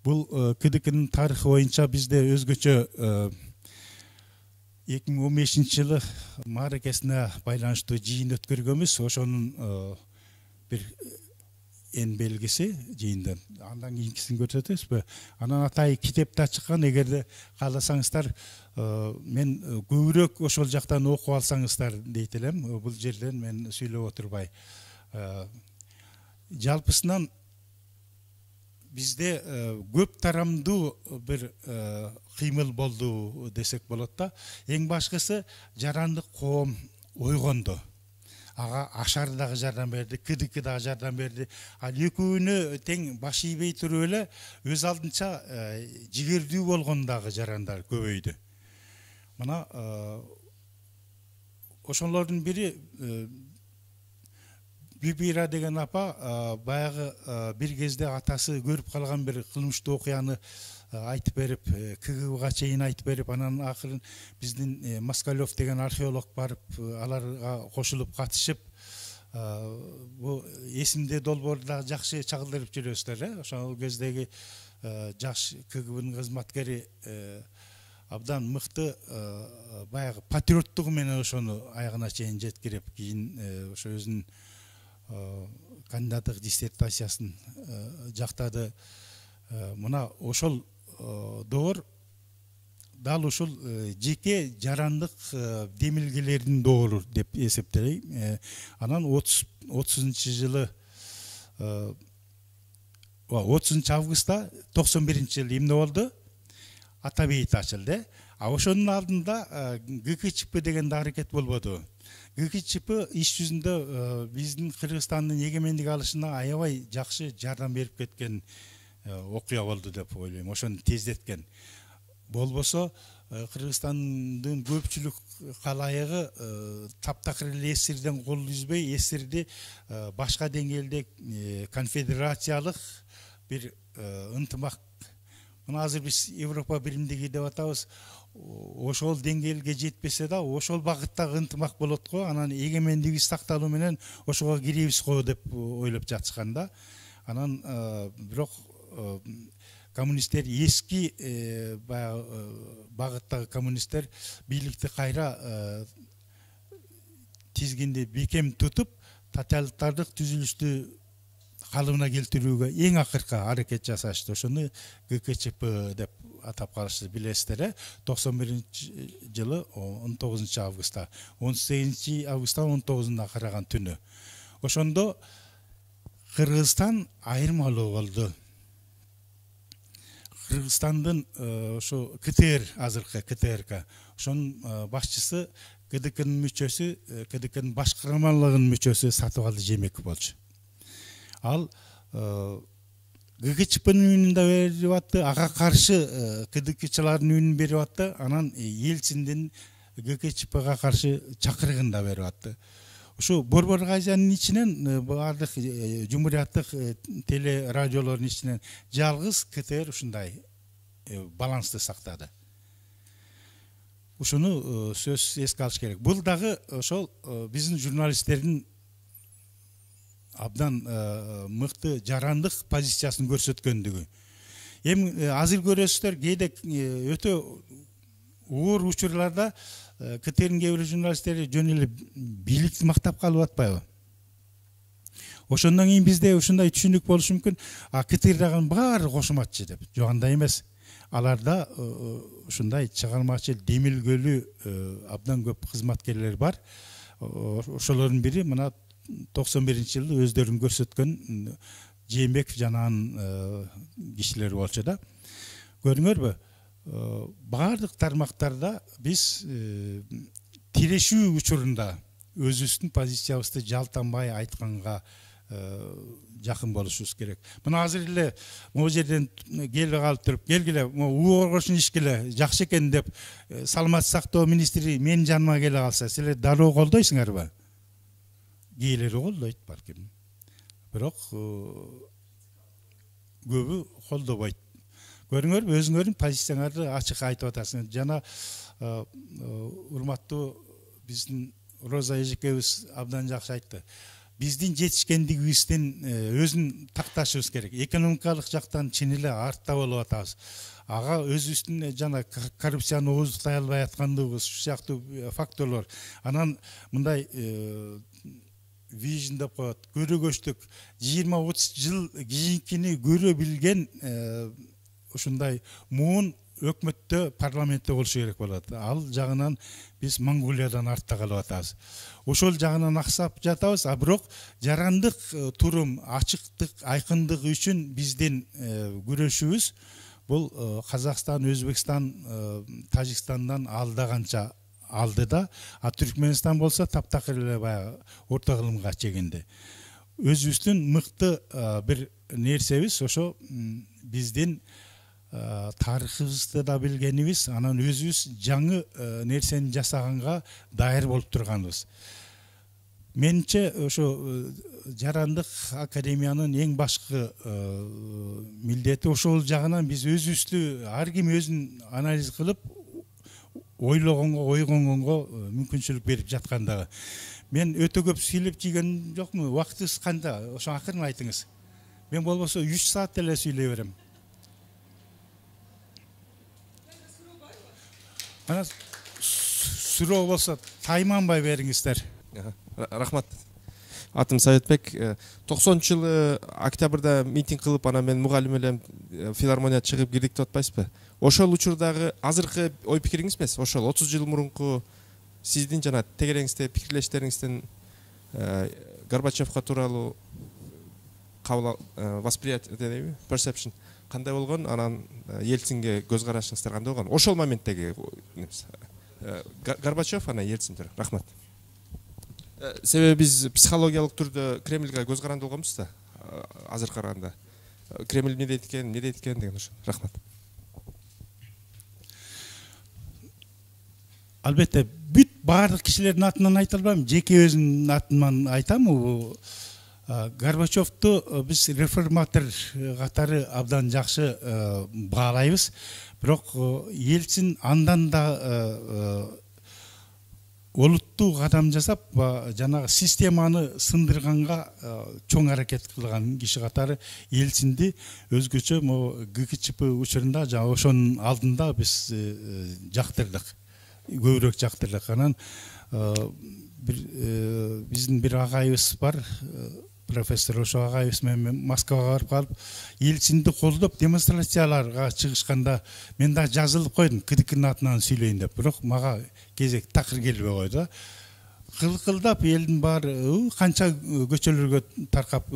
бул КДКнын тарыхы боюнча бизде өзгөчө 2015-жылы мааракесине байланыштуу жыйын өткөргөнбүз. Ошонун бир эн белгиси жыйындан. Андан кийинкисин көрсөтөбүзбү? Анан атайын китеп да чыккан. Эгерде кааласаңыздар, мен көбүрөөк ошол жактан окуп алсаңыздар дейт элем. Бул жерден мен сүйлөп отурбай. Жалпысынан бизде көп тарамдуу бир кыймыл болду десек болот да. Эң башкысы жарандык коом ойгонду. Ага Ашар дагы жардам берди, КДК дагы жардам берди. Ал экөөнү тең баш ийбей туруп эле өз алдынча жигердүү болгон дагы жарандар көбөйдү. Мына ошолордун бири Бибира деген апа баягы бир кезде атасы көрүп калган бир кылмыштуу окуяны айтып берип, КГБга чейин айтып берип, анан акырын биздин Москалев деген археолог барып, аларга кошулуп катышып, бу эсимде долбоорду жакшы чагылдырып жүрөсүздөр, ошол кездеги жаш КГБнын кызматкери абдан мыкты баягы патриоттугу менен ошону аягына чейин жеткирип, кийин ошо өзүнүн кандидаттык диссертациясын жактады. Мына ошол доор дал ушул жеке жарандык демилгелердин доору деп эсептейм. Анан 30-жылы 30-августта 91-жылы эмне болду? Ата бейит ачылды. Ошонун алдында ГКЧП деген да аракет болбоду. ГКЧП иш жүзүндө биздин Кыргызстандын эгемендик алышына аябай жакшы жардам берип кеткен окуя болду деп ойлойм. Ошону тездеткен. Болбосо Кыргызстандын көпчүлүк калайыгы таптакыр эле эсирден кол үзбөй, эсирди башка деңгээлде конфедерациялык бир ынтымак. Мына азыр биз Европа биримдиги деп атабыз. Ошол деңгээлге жетпесе да, ошол багыттагы ынтымак болот го, анан эгемендигибиз сакталуу менен ошого киребиз го деп ойлоп жатышкан да. Анан бирок коммунисттер, эски багыттагы коммунисттер бийликти кайра тизгинди бекем тутуп, тоталитардык түзүлүштү калыбына келтирүүгө эң акыркы аракет жасашты. Ошону ГКЧП деп атап калышты, билесиздер. 91-жылы 19-августта, 18-августтан 19-на караган түнү. Ошондо Кыргызстан айырмалуу болду. Кыргызстандын ошо КТР, азыркы КТРК, ошонун башчысы КДКнын мүчөсү, КДКнын башкармалыгынын мүчөсү Сатыбалды Жээнбеков болчу. Ал ГКЧПнын үнүн да берип атты, ага каршы КДКчылардын үнүн берип атты, анан Ельциндин ГКЧПга каршы чакырыгын да берип атты. Ушу Борбор Азиянын ичинен баардык жумурияттык теле радиолордун ичинен жалгыз КТР ушундай балансты сактады. Ушуну сөз эске алыш керек. Бул дагы ошол биздин журналисттердин абдан мыкты жарандык позициясын көрсөткөндүгү. Эми азыр көрөсүздөр кээде өтө оор учурларда КТРдин кээ бир журналисттери жөн эле бийликти мактап калып атпайбы? Ошондон кийин бизде ушундай түшүнүк болушу мүмкүн. КТРдагы баары кошуматчы деп. Жок, андай эмес. Аларда ушундай чыгармачыл демилгөлүү абдан көп кызматкерлер бар. Ошолордун бири мына 91-жылы өздөрүн көрсөткөн Жээнбеков жана анын кишилери болчу да. Көрүңөрбү? Баардык тармактарда биз тирешүү учурунда өзүбүздүн позициябызды жалтанбай айтканга жакын болушубуз керек. Мына азыр эле могу жерден келип калып туруп, келгиле, уу коргошун ишкиле, жакшы экен деп саламаттык сактоо министри менин жаныма келе калса, силер дароо колдойсуңарбы? Кээелери колдойт балким. Бирок көбү колдобойт. Көрүңөрбү, өзүңөрдүн позицияңарды ачык айтып атасың. Жана урматтуу биздин Роза эжекебиз абдан жакшы айтты. Биздин жетишкендигибиздин өзүн такташыбыз керек. Экономикалык жактан чын эле артта болуп атабыз. Ага өзүбүздүн жана коррупцияны оозуктай албай аткандыгыбыз, ушул сыяктуу факторлор. Анан мындай vision деп коет, көрөгөчтүк 20-30 жыл кийинкини көрө билген ушундай муун өкмөттө, парламентте болушу керек болот. Ал жагынан биз Монголиядан артта калып атабыз. Ошол жагынан аксап жатабыз, а бирок жарандык турум, ачыктык, айкындык үчүн биздин күрөшүбүз бул Казакстан, Өзбекстан, Тажикстандан алдаганча алдыда, а Түркменстан болсо таптакыр эле баягы орто кылымга чегинди. Өзүбүздүн мыкты бир нерсебиз ошо биздин тарыхыбызды да билгенибиз, анан өзүбүз жаңы нерсени жасаганга дайыр болуп турганыбыз. Менимче ошо жарандык академиянын эң башкы милдети ошол жагынан биз өзүбүздү ар ким өзүн анализ кылып ойлогонго, ойгонгонго мүмкүнчүлүк берип жаткандыгы. Мен өтө көп сүйлөп жийген жокму? Убактыңыз кандай? Ошо акырын айтыңыз. Мен болбосо 3 саат эле сүйлөй берем. Ана суроо болсо тайманбай бериңиздер. Рахмат. Атым Советбек. 90-жылы октябрда митинг кылып, ана мен мугалим элем филармония чыгып кирдик деп атпайсызбы? Ошол учурдагы азыркы ой пикириңиз эмес, ошол 30 жыл мурунку сиздин жана тегереңизде пикирлештериңизден Горбачевка тууралуу кабыл восприятие дейби, perception кандай болгон, анан Ельцинге көз карашыңыздар кандай болгон? Ошол моменттеги Горбачев анан Ельцин. Рахмат. Себеби биз психологиялык түрдө Кремльге көз каранды болгонбуз да, азыр караганда. Кремль не дейт экен деген ошо. Рахмат. Албетте, бүт баардык кишилердин атынан айта албайм, жеке өзүмдүн атыман айтам. Горбачевду биз реформатор катары абдан жакшы баалайбыз. Бирок Ельцин андан да олуттуу кадам жасап, жанагы системаны сындырганга чоң аракет кылган киши катары Ельцинди өзгөчө ГКЧП учурунда жана ошонун алдында биз жактырдык. Көбүрөөк жактырдык. Анан биздин бир агайыбыз бар, профессор, ошо агайыбыз менен Москвага барып калып, Ельцинди колдоп демонстрацияларга чыгышканда мен да жазылып койдум, КДКнын атынан сүйлөйүн деп. Бирок мага кезек такыр келбей койду. Кылкылдап элдин баары канча көчөлөргө таркап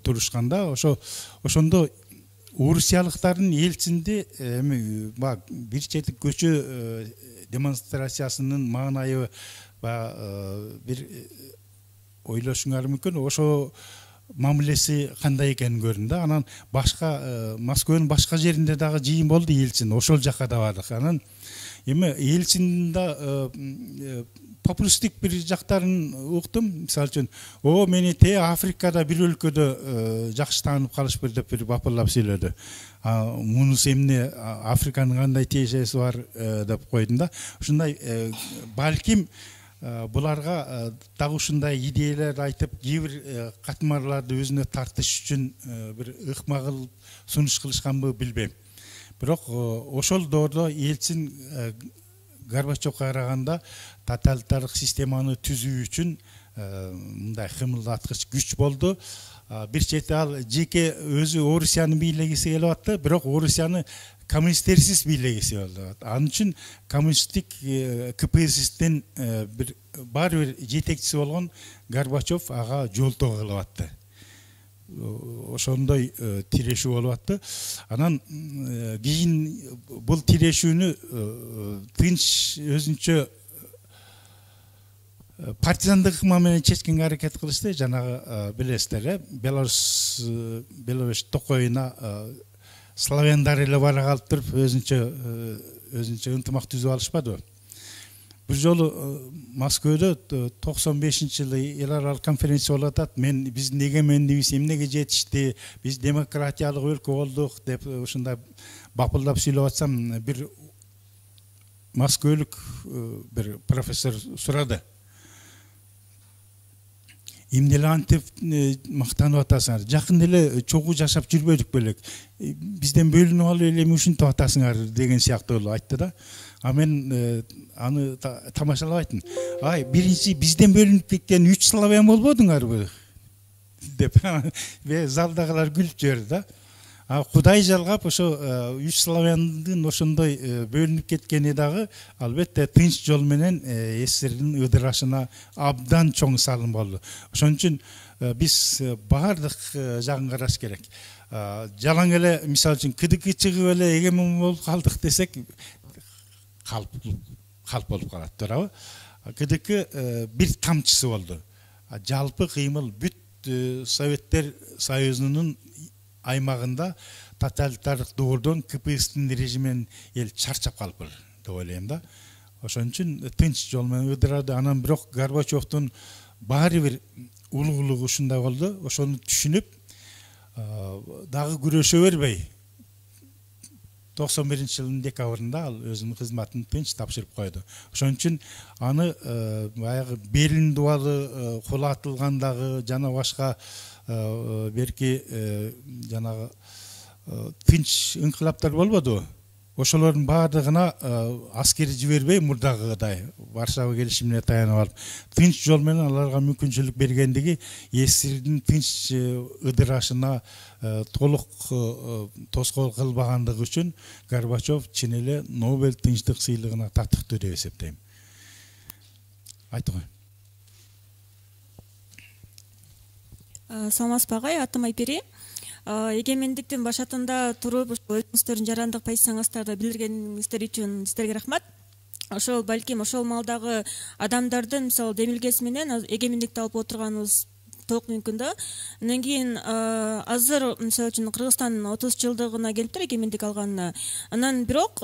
турушканда, ошондо орусиялыктардын Ельцинди бир чети көчө демонстрациясынын маанайы бир ойлошуңар мүмкүн. Ошо мамилеси кандай экенин көрдүм да. Анан башка Москванын башка жеринде дагы жыйын болду Ельцин. Ошол жакка да бардык. Анан эми Ельцин да популисттик бир жактарын уктум. Мисалы үчүн, о мени те Африкада бир өлкөдө жакшы таанып калышпыр деп бир бапылдап сүйлөдү. Мунусу эмне, Африканын кандай тиешеси бар деп койдум да. Ушундай балким буларга дагы ушундай идеялар айтып, кээ бир катмарларды өзүнө тартыш үчүн бир ыкма кылып сунуш кылышканбы билбейм. Бирок ошол доордо Ельцин Горбачевго караганда тоталитардык системаны түзүү үчүн мындай кымылдаткыч күч болду. Бир чети ал жеке өзү Орусияны бийлегиси келип атты, бирок Орусияны коммунисттерсиз бийлегиси болду. Анын үчүн коммунисттик КПССтен бир бар бир жетекчиси болгон Горбачев ага жолтоо кылып атты. Ошондой тирешүү болуп атты. Анан кийин бул тирешүүнү тынч өзүнчө партизандык ыкма менен чечкенге аракет кылышты. Жанагы билесиздер, Беловеж токойуна славяндар эле бара калып туруп өзүнчө ынтымак түзүп алышпадыбы? Бир жолу Москвада 95-жылы эл аралык конференция болуп атат. Мен биздин эгемендигибиз эмнеге жетишти, биз демократиялык өлкө болдук деп ушундай бапылдап сүйлөп атсам, бир москвөлүк бир профессор сурады. Эмне эле антип мактанып атасыңар? Жакын эле чогуу жашап жүрбөдүк белек. Бизден бөлүнүп алып эле эме ушинтип атасыңар деген сыяктуу айтты да. А мен аны тамашалап айттым. Ай, биринчи бизден бөлүнүп кеткен 3 славян болбодуңарбы? деп залдагылар күлүп жиберди да. Кудай жалгап ошо 3 славяндын ошондой бөлүнүп кеткени дагы албетте тынч жол менен СССРдин ыдырашына абдан чоң салым болду. Ошон үчүн биз баардык жагын караш керек. Жалаң эле мисалы үчүн КДК чыгып эле эгемен болуп калдык десек калп болуп калат, туурабы? КДК бир тамчысы болду. Жалпы кыймыл бүт Советтер Союзунун аймагында тоталитардык доордон КПССтин режиминен эл чарчап калып деп ойлойм да. Ошон үчүн тынч жол менен ыдырады. Анан бирок Горбачевдун баары бир улуулугу ушундай болду. Ошону түшүнүп дагы күрөшө бербей 91-жылдын декабрында ал өзүнүн кызматын тынч тапшырып койду. Ошон үчүн аны баягы Берлин дубалы кулатылгандагы жана башка берки жанагы тынч инкылаптар болбоду. Ошолордун баардыгына аскер жибербей мурдагыдай Варшава келишимине таянып алып, тынч жол менен аларга мүмкүнчүлүк бергендиги СССРдин тынч ыдырашына толук тоскоол кылбагандыгы үчүн Горбачев чын эле Нобель тынчтык сыйлыгына татыктуу деп эсептейм. Айтыңыз. Саламатсызбы агай, атым Айпери. Эгемендиктин башатында туруп өзүңүздөрдүн жарандык позицияңыздарды билдиргениңиздер үчүн сиздерге рахмат. Ошол балким ошол малдагы адамдардын мисалы демилгеси менен эгемендикти алып отурганыбыз толук мүмкүн да. Андан кийин азыр мисалы үчүн Кыргызстандын 30 жылдыгына келиптир эгемендик алганына. Анан бирок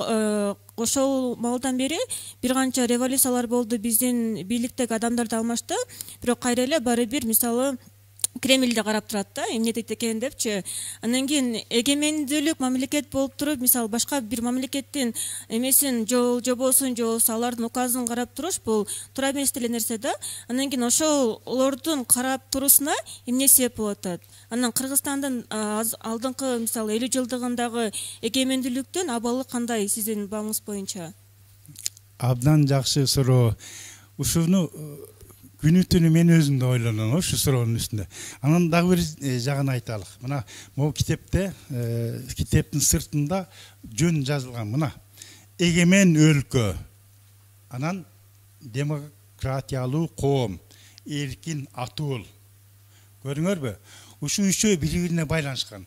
ошол малдан бери бир канча революциялар болду, биздин бийликтеги адамдарды алмашты. Бирок кайра эле баары бир мисалы Кремльде карап турат да, эмне дейт экен депчи. Андан кийин эгемендүүлүк мамлекет болуп туруп, мисалы башка бир мамлекеттин эмесин жобосун же алардын указын карап туруш бул туура эмес деле нерсе да. Андан кийин ошолордун карап турусуна эмне себеп болуп атат? Анан Кыргызстандын алдыңкы мисалы 50 жылдыгындагы эгемендүүлүктүн абалы кандай сиздин бааңыз боюнча? Абдан жакшы суроо. Ушуну күнү түнү мен өзүм да ойлоном ушу суроонун үстүндө. Анан дагы бир жагын айталык. Мына могу китепте, китептин сыртында жөн жазылган. Мына эгемен өлкө, анан демократиялуу коом, эркин атуул. Көрүңөрбү? Ушу үчөө бири-бирине байланышкан.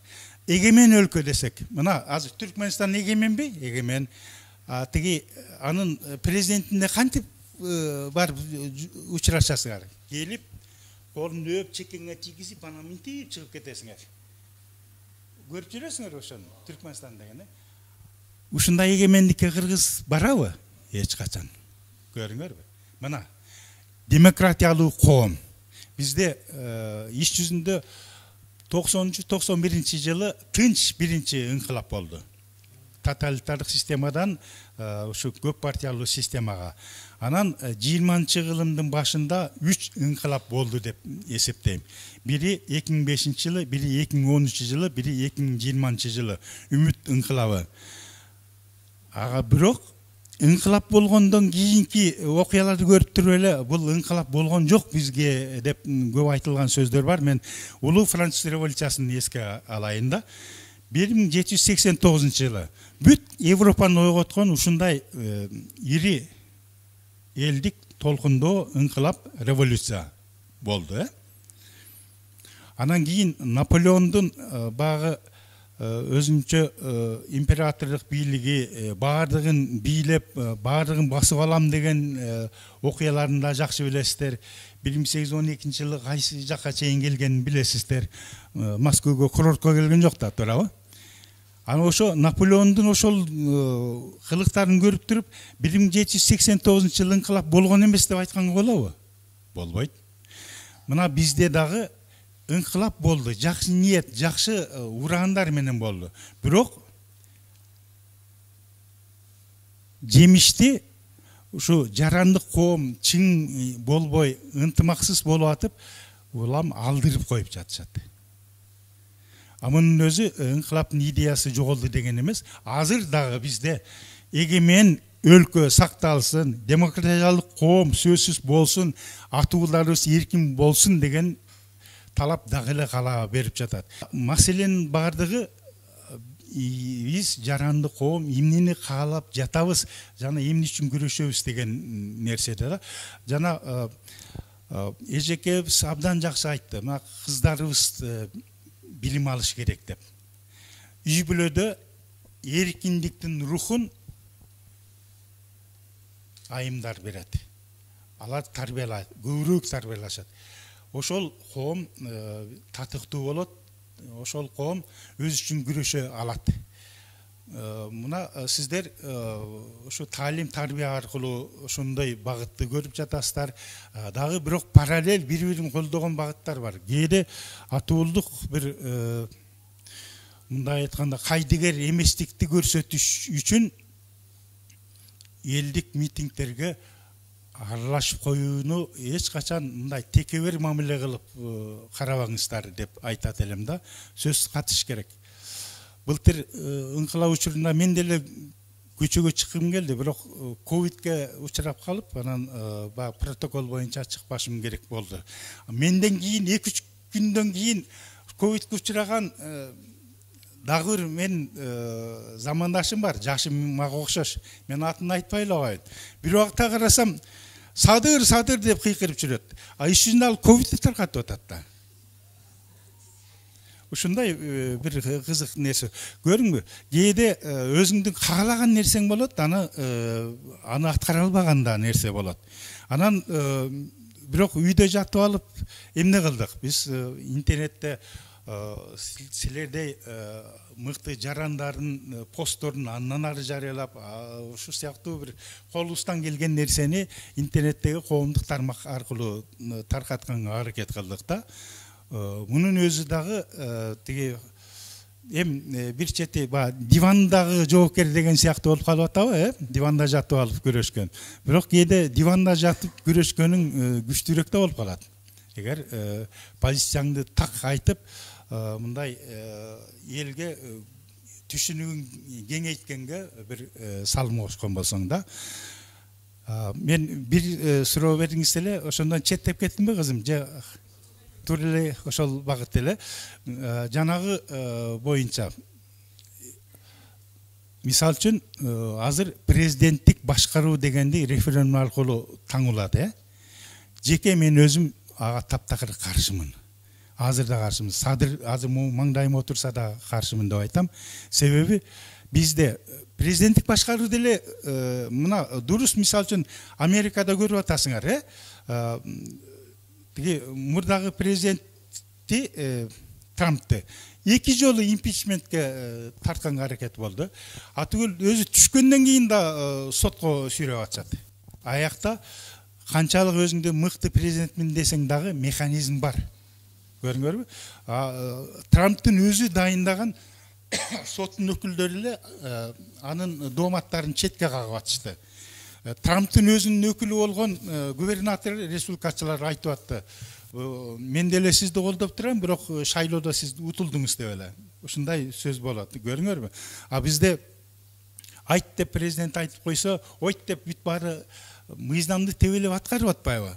Эгемен өлкө десек, мына азыр Түркмөнстан эгеменби? Эгемен. Тиги анын президентине кантип бар учурашасыңар? Келип, колун өөп, чекеңе тийгизип, анан минтип чыгып кетесиңер. Көрүп жүрөсүңөр ошону, Түркмөнстан деген. Ушундай эгемендикке Кыргыз барабы? Эч качан. Көрүңөрбү? мына демократиялуу коом бизде иш жүзүндө 90-91 жылы тынч биринчи инкылап болду. Тоталитардык системадан ушу көп партиялуу системага. Анан 20-жылдын башында 3 инкылап болду деп эсептейм. Бири 2005 жылы, бири 2013 жылы, бири 2020 жылы үмүт инкылабы. Ага бирок инкылап болгондон кийинки окуяларды көрүп туруп эле бул инкылап болгон жок бизге деп көп айтылган сөздөр бар. Мен улуу француз революциясын эске алайын да. 1789 жылы бүт Европаны ойготкон ушундай ири элдик толкундоо инкылап революция болду. Анан кийин Наполеондун багы өзүнчө императорлук бийлиги баардыгын бийлеп, баардыгын басып алам деген окуяларында жакшы билесиздер. 1812 жылы кайсы жакка чейин келгенин билесиздер. Москвага курортко келген жок да, туурабы? Ана ошо Наполеондун ошол кылыктарын көрүп туруп 1789 жылы инкылап болгон эмес деп айтканга болобу? Болбойт. Мына бизде дагы инкылап болду. Жакшы ниет, жакшы ураандар менен болду. Бирок жемишти ушу жарандык коом чың болбой, ынтымаксыз болуп атып, улам алдырып коюп жатышат. Амынын өзү инкылаптын идеясы жоголду деген эмес. Азыр дагы бизде эгемен өлкө сакталсын, демократиялык коом сөзсүз болсун, атууларыбыз эркин болсун деген талап дагы эле кала берип жатат. Маселенин бардыгы биз жаранды коом эмнени каалап жатабыз, жана эмне үчүн күрөшөбүз деген нерседе да. Жана эжекебиз абдан жакшы айтты. Мына кыздарыбыз билим алыш керек деп. Үй бүлөдө эркиндиктин рухун айымдар берет. Алар тарбиялайт, көбүрөөк тарбиялашат. Ошол коом татыктуу болот, ошол коом өз үчүн күрөшө алат. Мына сиздер ушу таалим тарбия аркылуу ошондой багытты көрүп жатасыздар. Дагы бирок параллель бири-бирин колдогон багыттар бар. Кээде атуулдук бир мындай айтканда кайдыгер эместикти көрсөтүш үчүн элдик митингтерге аралашып коюуну эч качан мындай текебер мамиле кылып карабаңыздар деп айтат элем да. Сөз катыш керек. Былтыр инкылап учурунда мен деле көчөгө чыккым келди, бирок ковидке учурап калып, анан протокол боюнча чыкпашым керек болду. Менден кийин 2-3 күндөн кийин ковидке учураган дагы бир мен замандашым бар, жашым мага окшош. Мен атын айтпай эле коеюн. Бир убакта карасам садыр деп кыйкырып жүрөт. Иш жүзүндө ал ковидти таркатып атат да. Ушундай бир кызык нерсе. Көрүңбү? Кээде өзүңдүн каалаган нерсең болот, аны аткара албаганда нерсе болот. Анан бирок үйдө жатып алып эмне кылдык? Биз интернетте силердей мыкты жарандардын постторун андан ары жарыялап, ушу сыяктуу бир колубуздан келген нерсени интернеттеги коомдук тармак аркылуу таркатканга аракет кылдык да. Мунун өзү дагы тиги бир чети дивандагы жоокер деген сыяктуу болуп калып атабы, диванда жатып алып күрөшкөн. Бирок кээде диванда жатып күрөшкөнүң күчтүүрөөк да болуп калат. Эгер позицияңды так айтып, мындай элге түшүнүгүн кеңейткенге бир салым кошкон болсоң да. Мен бир суроо бериңиз эле, ошондон четтеп кеттимби кызым? Же тура эле ошол багыт эле. Жанагы боюнча мисал үчүн азыр президенттик башкаруу дегенди референдум аркылуу таңуулады. Жеке мен өзүм ага таптакыр каршымын. Азыр да каршымын. Азыр маңдайым отурса да каршымын деп айтам. Себеби бизде президенттик башкаруу деле мына дурус, мисал үчүн Америкада көрүп атасыңар, тиги мурдагы президентти Трампты 2 жолу импичментке тартканга аракет болду. Атүгүл өзү түшкөндөн кийин да сотко сүйрөп атышат. Аякта канчалык өзүңдө мыкты президентмин десең дагы механизм бар. Көрүңөрбү? Трамптын өзү дайындаган соттун өкүлдөрү эле анын дооматтарын четке кагып атышты. Трамптын өзүнүн өкүлү болгон губернатор республикачылар айтып атты. Мен деле сизди колдоп турам, бирок шайлоодо сиз утулдуңуз деп эле. Ушундай сөз болот. Көрүңөрбү? Бизде айт деп президент айтып койсо, ойт деп бүт баары мыйзамды тебелеп аткарып атпайбы?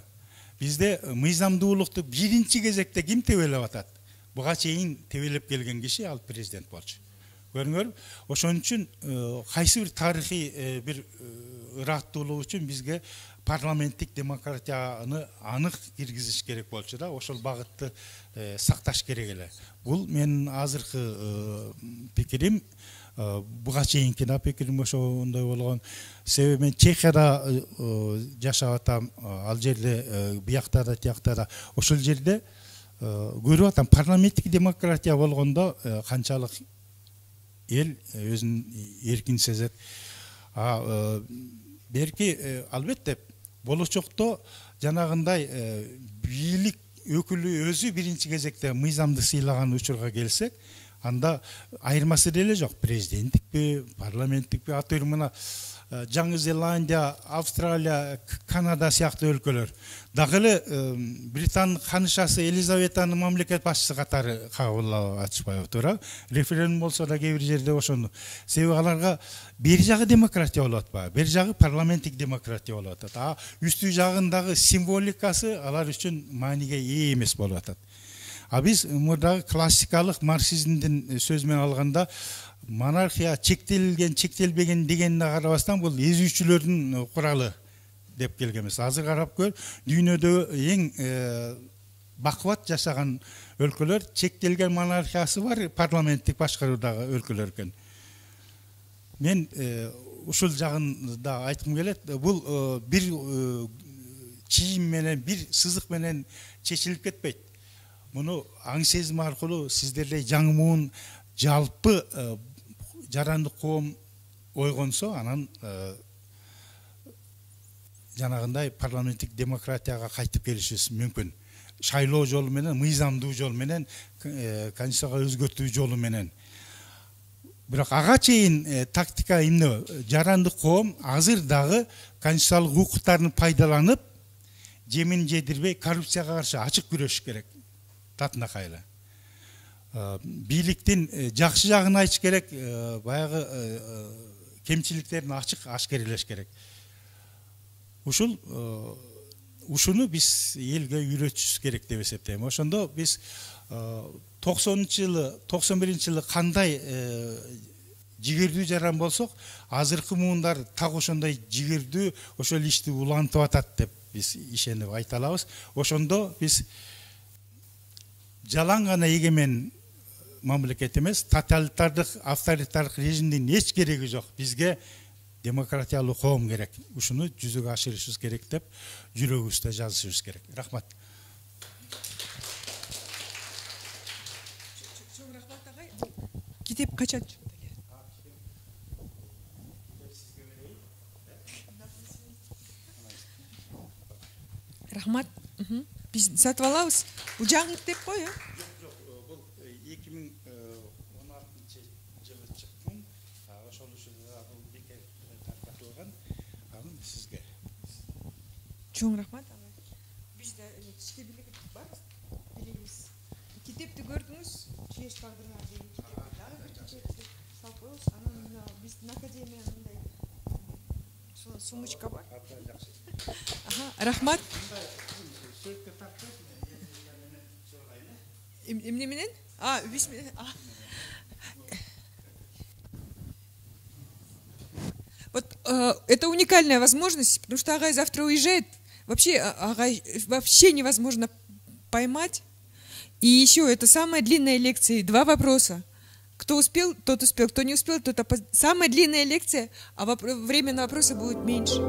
Бизде мыйзамдуулукту биринчи кезекте ким тебелеп атат? Буга чейин тебелеп келген киши ал президент болчу. Көрүңөр, ошон үчүн кайсы бир тарыхый бир ыраттуулук үчүн бизге парламенттик демократияны анык киргизиш керек болчу да, ошол багытты сакташ керек эле. Бул менин азыркы пикирим. Буга чейинки да пикирим ошондой болгон. Себеби мен Чехияда жашап атам, ал жерде биякта да тиякта да ошол жерде көрүп атам, парламенттик демократия болгондо канчалык эл өзүн эркин сезет. Берки албетте болочокто жанагындай бийлик өкүлү өзү биринчи кезекте мыйзамды сыйлаган учурга келсек, анда айырмасы деле жок. Президенттикпи, парламенттикпи, атыйын мына Жаңы Зеландия, Австралия, Канада сыяктуу өлкөлөр. Дагы эле Британ ханышасы Елизаветанын мамлекет башчысы катары кабыл атышпайбы туура? Референдум болсо да кээ бир жерде ошону. Себеби аларга бери жагы демократия болуп атпайбы, бери жагы парламенттик демократия болуп атат. Үстү жагындагы символикасы алар үчүн мааниге ээ эмес болуп атат. Биз мурдагы классикалык марксизмдин сөзү менен алганда монархия чектелген, чектелбеген дегенине карабастан бул эзүүчүлөрдүн куралы деп келгенбиз. Азыр карап көр, дүйнөдө эң бакубат жашаган өлкөлөр чектелген монархиясы бар, парламенттик башкаруудагы өлкөлөр экен. Мен ушул жагын да айткым келет. Бул бир чийим менен, бир сызык менен чечилип кетпейт. Муну аң сезим аркылуу сиздердей жаңы муун жалпы жарандык коом ойгонсо, анан жанагындай парламенттик демократияга кайтып келишибиз мүмкүн. Шайлоо жолу менен, мыйзамдуу жол менен, конституцияга өзгөртүү жолу менен. Бирок ага чейин тактика эмне? Жарандык коом азыр дагы конституциялык укуктарын пайдаланып, жемин жедирбей коррупцияга каршы ачык күрөшүш керек. Татына кайла. Бийликтин жакшы жагын айтыш керек, баягы кемчиликтерин ачык ашкерелеш керек. Ушуну биз элге үйрөтүшүбүз керек деп эсептейм. Ошондо биз 91-жылы кандай жигердүү жаран болсок, азыркы муундар так ошондой жигердүү, ошол ишти улантып атат деп биз ишенип айта алабыз. Ошондо биз жалаң гана эгемен мамлекет эмес, тоталитардык, авторитардык режимдин эч кереги жок. Бизге демократиялуу коом керек. Ушуну жүзүгө ашырышыбыз керек деп жүрөгүбүздө жазышыбыз керек. Рахмат. Чоң рахмат агай. Китеп качан чыкты? Рахмат. Биз сатып алабыз. Бул жаңы китеп кой, э? Бул 2016 жылы чыккан. Ошол учурда бул бекер таркатылган. Анын сизге. Чоң рахмат агай. Бизде ички билик бар. Билебиз. Китепти көрдүңүз, чеш тагдырлар деген китеп. Дагы бир китепти салып коебуз. Анан биздин академиянын мындай сумочка бар. Рахмат. Эмне менен? Вот это уникальная возможность, потому что Агай завтра уезжает. Вообще Агай вообще невозможно поймать. И еще это самая длинная лекция, 2 вопроса. Кто успел, тот успел, кто не успел, тот самая длинная лекция, а время на вопросы будет меньше.